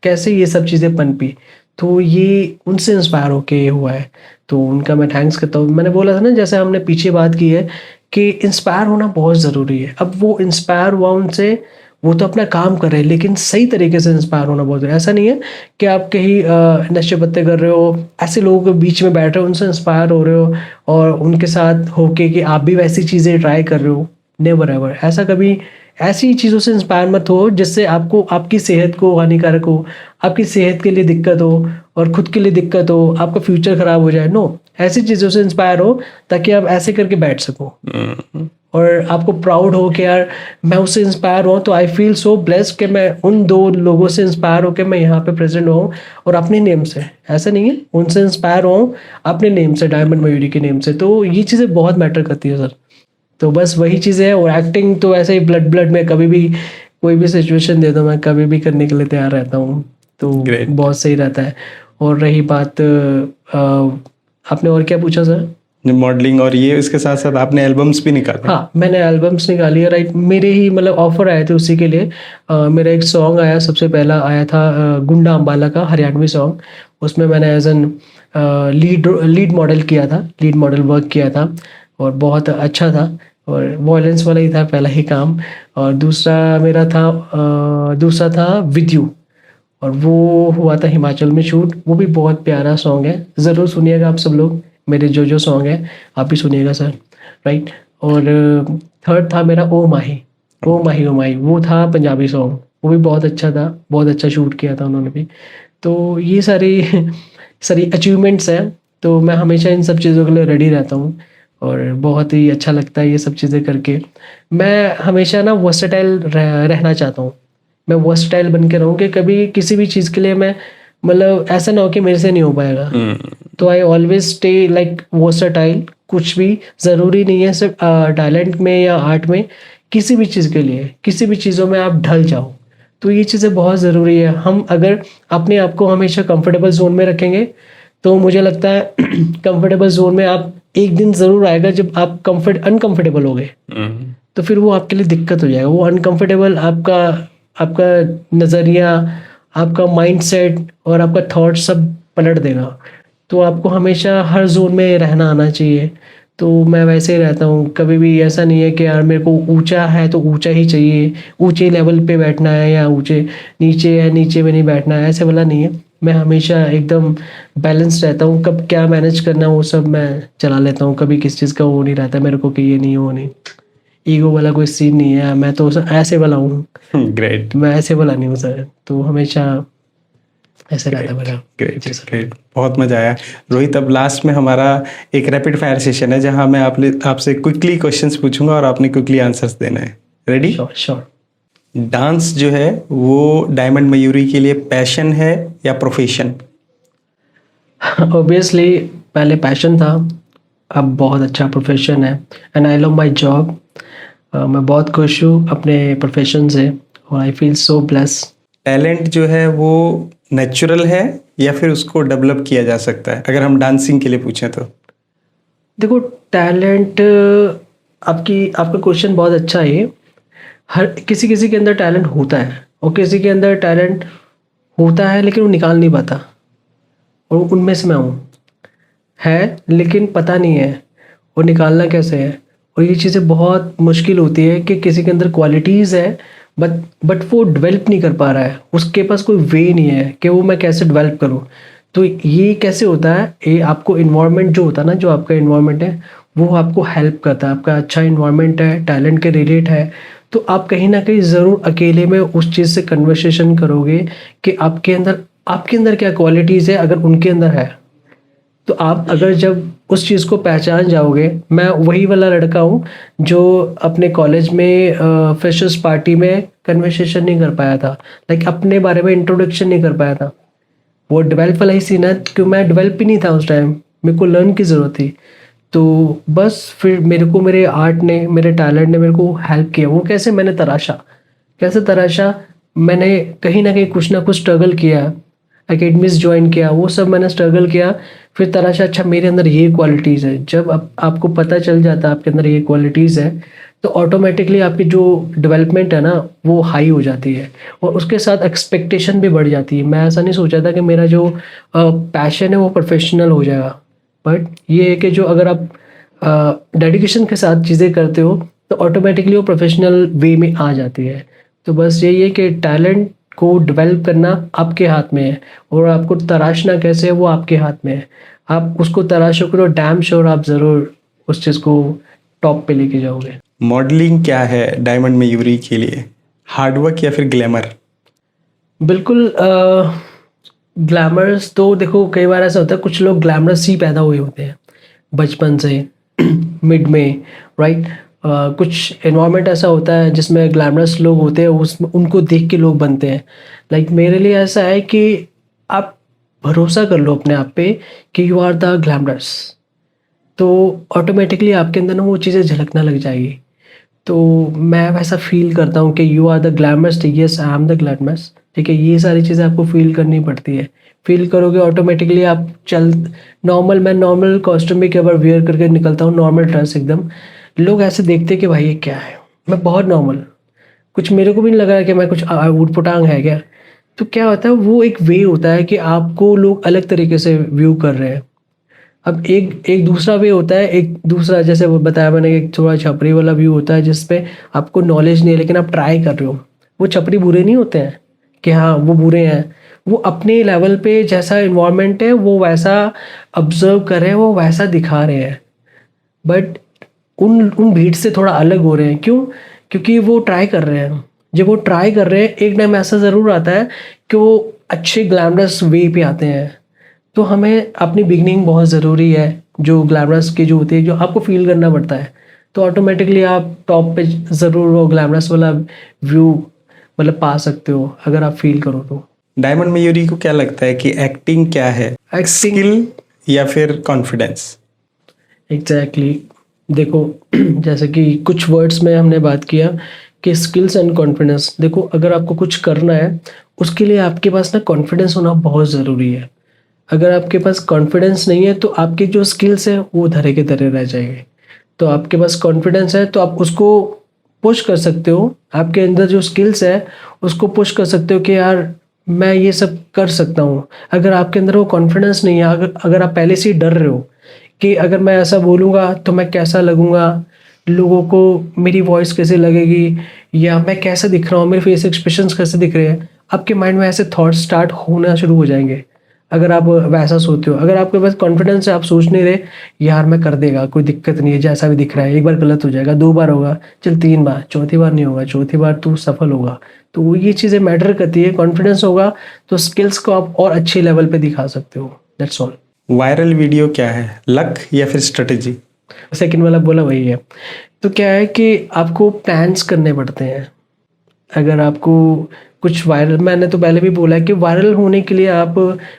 Speaker 2: कैसे ये सब चीज़ें पनपी। तो ये उनसे इंस्पायर होके हुआ है, तो उनका मैं थैंक्स करता हूँ। मैंने बोला था ना, जैसे हमने पीछे बात की है कि इंस्पायर होना बहुत ज़रूरी है। अब वो इंस्पायर हुआ उनसे, वो तो अपना काम कर रहे हैं, लेकिन सही तरीके से इंस्पायर होना बहुत ज़रूरी है। ऐसा नहीं है कि आप कहीं नशे पत्ते कर रहे हो, ऐसे लोगों के बीच में बैठ रहे हो, उनसे इंस्पायर हो रहे हो और उनके साथ होके कि आप भी वैसी चीज़ें ट्राई कर रहे हो। नेवर एवर ऐसा कभी, ऐसी चीज़ों से इंस्पायर मत हो जिससे आपको आपकी सेहत को हानिकारक हो, आपकी सेहत के लिए दिक्कत हो और खुद के लिए दिक्कत हो, आपका फ्यूचर ख़राब हो जाए। नो, ऐसी चीज़ों से इंस्पायर हो ताकि आप ऐसे करके बैठ सको और आपको प्राउड हो कि यार मैं उससे इंस्पायर हुआ, तो आई फील सो ब्लेस्ड कि मैं उन दो लोगों से इंस्पायर होकर मैं यहाँ पे प्रेजेंट हुआ हूँ और अपने नेम से। ऐसा नहीं है, उनसे इंस्पायर हुआ हूँ अपने नेम से, डायमंड मयूरी के नेम से। तो ये चीज़ें बहुत मैटर करती है सर। तो बस वही चीज़ें है। और एक्टिंग तो ऐसे ही ब्लड में, कभी भी कोई भी सिचुएशन दे दो मैं कभी भी करने के लिए तैयार रहता हूँ, तो
Speaker 1: Great.
Speaker 2: बहुत सही रहता है। और रही बात आपने और क्या पूछा सर?
Speaker 1: मॉडलिंग और ये, इसके साथ साथ आपने एल्बम्स भी निकाले।
Speaker 2: हाँ, मैंने एल्बम्स निकाली है, राइट। मेरे ही मतलब ऑफर आए थे उसी के लिए। मेरा एक सॉन्ग आया, सबसे पहला आया था गुंडा अम्बाला का हरियाणवी सॉन्ग। उसमें मैंने एज एन लीड मॉडल किया था, लीड मॉडल वर्क किया था और बहुत अच्छा था। और वॉयलेंस वाला ही था पहला ही काम। और दूसरा था विद यू, और वो हुआ था हिमाचल में शूट। वो भी बहुत प्यारा सॉन्ग है, ज़रूर सुनिएगा आप सब लोग। मेरे जो सॉन्ग है आप भी सुनिएगा सर, राइट। और थर्ड था मेरा ओ माही, ओ माही ओ माही, वो था पंजाबी सॉन्ग। वो भी बहुत अच्छा था, बहुत अच्छा शूट किया था उन्होंने भी। तो ये सारी सारी अचीवमेंट्स हैं। तो मैं हमेशा इन सब चीज़ों के लिए रेडी रहता हूँ और बहुत ही अच्छा लगता है ये सब चीज़ें करके। मैं हमेशा ना वर्सेटाइल रहना चाहता हूँ। मैं वर्सेटाइल बन के रहूँ कि कभी किसी भी चीज़ के लिए मैं, मतलब ऐसा ना हो कि मेरे से नहीं हो पाएगा। तो I always stay like versatile. कुछ भी ज़रूरी नहीं है सिर्फ टैलेंट में या आर्ट में, किसी भी चीज़ के लिए, किसी भी चीज़ों में आप ढल जाओ। तो ये चीज़ें बहुत ज़रूरी है। हम अगर अपने आप को हमेशा कंफर्टेबल जोन में रखेंगे तो मुझे लगता है कंफर्टेबल जोन में आप एक दिन ज़रूर आएगा जब आप अनकंफर्टेबल हो गए, तो फिर वो आपके लिए दिक्कत हो जाएगा। वो अनकंफर्टेबल आपका नज़रिया, आपका माइंडसेट और आपका थॉट सब पलट देगा। तो आपको हमेशा हर जोन में रहना आना चाहिए। तो मैं वैसे ही रहता हूँ। कभी भी ऐसा नहीं है कि यार मेरे को ऊंचा है तो ऊंचा ही चाहिए, ऊंचे लेवल पे बैठना है, या नीचे है नीचे में नहीं बैठना है, ऐसे वाला नहीं है। मैं हमेशा एकदम बैलेंस रहता हूँ। कब क्या मैनेज करना है वो सब मैं चला लेता हूँ। कभी किस चीज़ का वो नहीं रहता मेरे को कि ये नहीं, वो नहीं। ईगो वाला कोई सीन नहीं है। मैं तो ऐसे वाला हूँ,
Speaker 1: ग्रेट।
Speaker 2: मैं ऐसे वाला नहीं हूँ सर। तो हमेशा ऐसे रहता है मेरा।
Speaker 1: ग्रेट
Speaker 2: जी सर।
Speaker 1: ग्रेट, बहुत मजा आया रोहित। अब लास्ट में हमारा एक रैपिड फायर सेशन है जहां मैं आपसे क्विकली क्वेश्चंस पूछूंगा और आपने क्विकली आंसर्स देना है। रेडी?
Speaker 2: Sure sure.
Speaker 1: डांस जो है वो डायमंड मयूरी के लिए पैशन है या प्रोफेशन?
Speaker 2: ऑब्वियसली पहले पैशन था, अब बहुत अच्छा प्रोफेशन है। And I love my job. मैं बहुत खुश हूँ अपने प्रोफेशन से और I feel so blessed.
Speaker 1: Talent जो है वो नेचुरल है या फिर उसको डेवलप किया जा सकता है, अगर हम डांसिंग के लिए पूछें तो?
Speaker 2: देखो, टैलेंट, आपका क्वेश्चन बहुत अच्छा है ये। हर किसी के अंदर टैलेंट होता है और किसी के अंदर टैलेंट होता है लेकिन वो निकाल नहीं पाता, और उनमें से मैं हूँ। है लेकिन पता नहीं है और निकालना कैसे है। और ये चीज़ें बहुत मुश्किल होती है कि किसी के अंदर क्वालिटीज़ है बट वो डेवलप नहीं कर पा रहा है, उसके पास कोई वे नहीं है कि वो मैं कैसे डेवलप करूँ। तो ये कैसे होता है, ये आपको इन्वायरमेंट जो होता है ना, जो आपका इन्वायरमेंट है वो आपको हेल्प करता है। आपका अच्छा इन्वायरमेंट है, टैलेंट के रिलेट है, तो आप कहीं ना कहीं ज़रूर अकेले में उस चीज़ से कन्वर्सेशन करोगे कि आपके अंदर क्या क्वालिटीज़ है। अगर उनके अंदर है तो आप, अगर जब उस चीज़ को पहचान जाओगे। मैं वही वाला लड़का हूँ जो अपने कॉलेज में फ्रेशर्स पार्टी में कन्वर्सेशन नहीं कर पाया था, लाइक अपने बारे में इंट्रोडक्शन नहीं कर पाया था। वो डेवलप वाला ही सीन है कि मैं डेवलप ही नहीं था उस टाइम, मेरे को लर्न की ज़रूरत थी। तो बस फिर मेरे को मेरे आर्ट ने, मेरे टैलेंट ने मेरे को हेल्प किया। वो कैसे मैंने तराशा, कैसे तराशा, मैंने कहीं ना कहीं कुछ ना कुछ स्ट्रगल किया, एकेडमीज ज्वाइन किया, वो सब मैंने स्ट्रगल किया। फिर तराशा अच्छा मेरे अंदर ये क्वालिटीज़ है। जब आपको पता चल जाता है आपके अंदर ये क्वालिटीज़ है, तो ऑटोमेटिकली आपकी जो डेवलपमेंट है ना वो हाई हो जाती है, और उसके साथ एक्सपेक्टेशन भी बढ़ जाती है। मैं ऐसा नहीं सोचा था कि मेरा जो पैशन है वो प्रोफेशनल हो जाएगा, बट ये है कि जो अगर आप डेडिकेशन के साथ चीज़ें करते हो तो ऑटोमेटिकली वो प्रोफेशनल वे में आ जाती है। तो बस यही है कि टैलेंट को डेवलप करना आपके हाथ में है, और आपको तराशना कैसे है वो आपके हाथ में है। आप उसको तराशोगे तो डैम श्योर आप ज़रूर उस चीज़ को टॉप पे लेके जाओगे।
Speaker 1: मॉडलिंग क्या है डायमंड मयूरी के लिए, हार्डवर्क या फिर ग्लैमर?
Speaker 2: बिल्कुल ग्लैमरस तो देखो, कई बार ऐसा होता है कुछ लोग ग्लैमरस ही पैदा हुए होते हैं बचपन से मिड में, राइट। कुछ एनवायरनमेंट ऐसा होता है जिसमें ग्लैमरस लोग होते हैं, उसमें उनको देख के लोग बनते हैं। लाइक मेरे लिए ऐसा है कि आप भरोसा कर लो अपने आप पे कि यू आर द ग्लैमरस, तो ऑटोमेटिकली आपके अंदर ना वो चीज़ें झलकना लग जाएगी। तो मैं वैसा फ़ील करता हूँ कि you are the glamorous, yes I am the glamorous, ठीक है। ये सारी चीज़ें आपको फ़ील करनी पड़ती है। फ़ील करोगे ऑटोमेटिकली आप नॉर्मल, मैं नॉर्मल कॉस्ट्यूम भी कई बार वियर करके निकलता हूँ, नॉर्मल ड्रेस एकदम। लोग ऐसे देखते हैं कि भाई ये क्या है, मैं बहुत नॉर्मल, कुछ मेरे को भी नहीं लग रहा है कि मैं कुछ ऊट-पटांग है क्या। तो क्या होता है, वो एक वे होता है कि आपको लोग अलग तरीके से व्यू कर रहे हैं। अब एक एक दूसरा वे होता है, एक दूसरा जैसे वो बताया मैंने, एक थोड़ा छपरी वाला व्यू होता है जिस पे आपको नॉलेज नहीं है लेकिन आप ट्राई कर रहे हो। वो छपरी बुरे नहीं होते हैं कि हाँ वो बुरे हैं, वो अपने लेवल पे जैसा इन्वायरमेंट है वो वैसा ऑब्जर्व कर रहे हैं, वो वैसा दिखा रहे हैं, बट उन उन भीड़ से थोड़ा अलग हो रहे हैं। क्यों? क्योंकि वो ट्राई कर रहे हैं। जब वो ट्राई कर रहे हैं एक टाइम ऐसा ज़रूर आता है कि वो अच्छे ग्लैमरस वे पे आते हैं। तो हमें अपनी बिगनिंग बहुत ज़रूरी है, जो ग्लैमरस की जो होती है, जो आपको फ़ील करना पड़ता है। तो ऑटोमेटिकली आप टॉप पे ज़रूर वो ग्लैमरस वाला व्यू मतलब पा सकते हो अगर आप फ़ील करो तो।
Speaker 1: डायमंड मयूरी को क्या लगता है कि एक्टिंग क्या है,
Speaker 2: Acting-
Speaker 1: स्किल या फिर कॉन्फिडेंस?
Speaker 2: एग्जैक्टली देखो जैसे कि कुछ वर्ड्स में हमने बात किया कि स्किल्स एंड कॉन्फिडेंस। देखो अगर आपको कुछ करना है उसके लिए आपके पास ना कॉन्फिडेंस होना बहुत ज़रूरी है। अगर आपके पास कॉन्फिडेंस नहीं है तो आपके जो स्किल्स हैं वो धरे के धरे रह जाएंगे। तो आपके पास कॉन्फिडेंस है तो आप उसको पुश कर सकते हो, आपके अंदर जो स्किल्स है उसको पुश कर सकते हो कि यार मैं ये सब कर सकता हूँ। अगर आपके अंदर वो कॉन्फिडेंस नहीं है, अगर आप पहले से ही डर रहे हो कि अगर मैं ऐसा बोलूँगा तो मैं कैसा लगूँगा, लोगों को मेरी वॉइस कैसे लगेगी, या मैं कैसा दिख रहा हूँ, मेरे फेस एक्सप्रेशंस कैसे दिख रहे हैं, आपके माइंड में ऐसे थॉट्स स्टार्ट होना शुरू हो जाएंगे। अगर आप वैसा सोचते हो, अगर आपके पास कॉन्फिडेंस है, आप सोच नहीं रहे यार मैं कर देगा, कोई दिक्कत नहीं है, जैसा भी दिख रहा है, एक बार गलत हो जाएगा, 2 बार होगा, चल 3 बार, चौथी बार नहीं होगा, चौथी बार तू सफल होगा। तो वो ये चीज़ें मैटर करती है। कॉन्फिडेंस होगा तो स्किल्स को आप और अच्छे लेवल पे दिखा सकते हो। That's all.
Speaker 1: वायरल वीडियो क्या है, लक या फिर स्ट्रेटेजी?
Speaker 2: सेकंड वाला बोला वही है। तो क्या है कि आपको प्लान्स करने पड़ते हैं। अगर आपको कुछ वायरल, मैंने तो पहले भी बोला है कि वायरल होने के लिए आप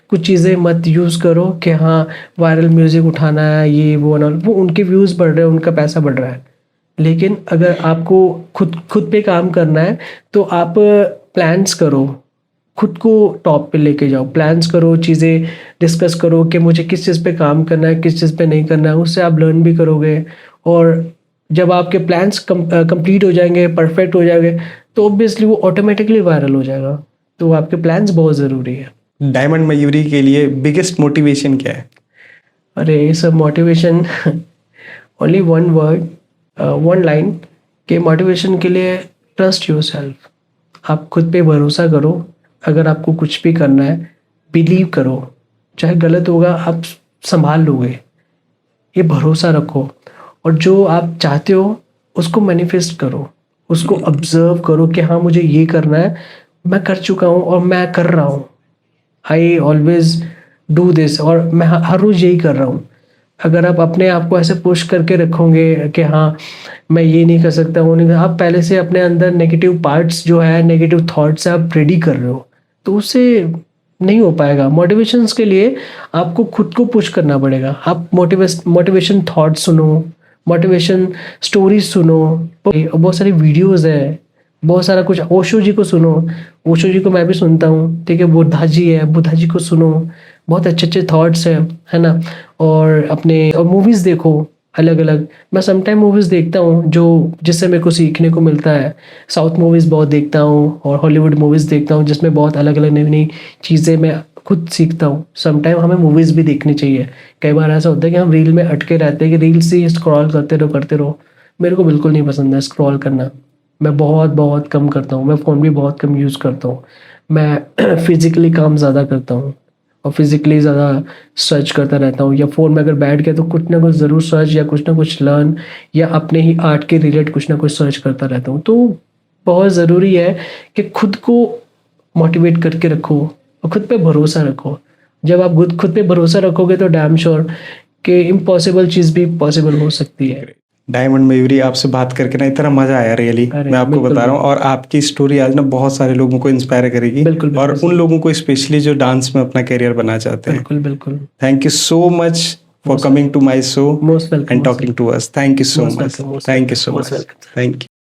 Speaker 2: कुछ चीज़ें मत यूज़ करो कि हाँ वायरल म्यूज़िक उठाना है, ये वो ना, वो उनके व्यूज़ बढ़ रहे हैं, उनका पैसा बढ़ रहा है। लेकिन अगर आपको खुद खुद पे काम करना है तो आप प्लान्स करो, खुद को टॉप पे लेके जाओ, प्लान्स करो, चीज़ें डिस्कस करो कि मुझे किस चीज़ पे काम करना है, किस चीज़ पे नहीं करना है, उससे आप लर्न भी करोगे। और जब आपके प्लान्स कंप्लीट हो जाएंगे, परफेक्ट हो जाएंगे, तो ऑब्वियसली वो ऑटोमेटिकली वायरल हो जाएगा। तो आपके प्लान्स बहुत ज़रूरी है।
Speaker 1: डायमंड मयूरी के लिए बिगेस्ट मोटिवेशन क्या है?
Speaker 2: अरे ये सब motivation only one word, one line के मोटिवेशन के लिए, ट्रस्ट योरसेल्फ। आप खुद पे भरोसा करो। अगर आपको कुछ भी करना है बिलीव करो, चाहे गलत होगा आप संभाल लोगे, ये भरोसा रखो। और जो आप चाहते हो उसको मैनिफेस्ट करो, उसको ऑब्जर्व करो कि हाँ मुझे ये करना है, मैं कर चुका हूँ और मैं कर रहा हूँ, आई ऑलवेज डू दिस, और मैं हर रोज़ यही कर रहा हूँ। अगर आप अपने आप को ऐसे पुश करके रखोगे कि हाँ मैं ये नहीं कर सकता, वो नहीं कर, आप पहले से अपने अंदर नेगेटिव पार्ट्स जो है, नेगेटिव थॉट्स आप रेडी कर रहे हो, तो उससे नहीं हो पाएगा। मोटिवेशंस के लिए आपको खुद को पुश करना पड़ेगा। आप मोटिवेशन थॉट सुनो, मोटिवेशन स्टोरीज सुनो, बहुत सारी वीडियोस है, बहुत सारा कुछ। ओशो जी को सुनो, ओशो जी को मैं भी सुनता हूँ, ठीक है। बुद्धा जी है, बुद्धा जी को सुनो, बहुत अच्छे अच्छे थॉट्स हैं, है ना। और अपने और मूवीज़ देखो अलग अलग। मैं समटाइम मूवीज़ देखता हूँ जो जिससे मेरे को सीखने को मिलता है। साउथ मूवीज़ बहुत देखता हूँ और हॉलीवुड मूवीज़ देखता हूँ, जिसमें बहुत अलग अलग नई नई चीज़ें मैं खुद सीखता हूँ। समटाइम हमें मूवीज़ भी देखनी चाहिए। कई बार ऐसा होता है कि हम रील में अटके रहते हैं कि रील से स्क्रॉल करते रहो। मेरे को बिल्कुल नहीं पसंद है स्क्रॉल करना। मैं बहुत बहुत कम करता हूँ। मैं फ़ोन भी बहुत कम यूज़ करता हूँ। मैं फिज़िकली काम ज़्यादा करता हूँ और फिज़िकली ज़्यादा सर्च करता रहता हूँ, या फ़ोन में अगर बैठ गया तो कुछ ना कुछ ज़रूर सर्च या कुछ ना कुछ लर्न या अपने ही आर्ट के रिलेट कुछ ना कुछ सर्च करता रहता हूँ। तो बहुत ज़रूरी है कि खुद को मोटिवेट करके रखो और खुद पे भरोसा रखो। जब आप खुद पे भरोसा रखोगे तो डैम श्योर कि इम्पॉसिबल चीज़ भी पॉसिबल हो सकती है।
Speaker 1: डायमंड मयूरी, आपसे बात करके ना इतना मजा आया रियली,
Speaker 2: अरे,
Speaker 1: मैं आपको
Speaker 2: बिल्कुल,
Speaker 1: बता रहा हूँ। और आपकी स्टोरी आज ना बहुत सारे लोगों को इंस्पायर करेगी,
Speaker 2: बिल्कुल, बिल्कुल
Speaker 1: और
Speaker 2: सही।
Speaker 1: उन लोगों को स्पेशली जो डांस में अपना करियर बनाना चाहते हैं।
Speaker 2: बिल्कुल बिल्कुल।
Speaker 1: Thank you so much for coming to my show
Speaker 2: most welcome,
Speaker 1: and talking to us. Thank you so
Speaker 2: most
Speaker 1: much,
Speaker 2: welcome, most
Speaker 1: thank you
Speaker 2: welcome,
Speaker 1: so
Speaker 2: most
Speaker 1: much,
Speaker 2: welcome.
Speaker 1: Thank you.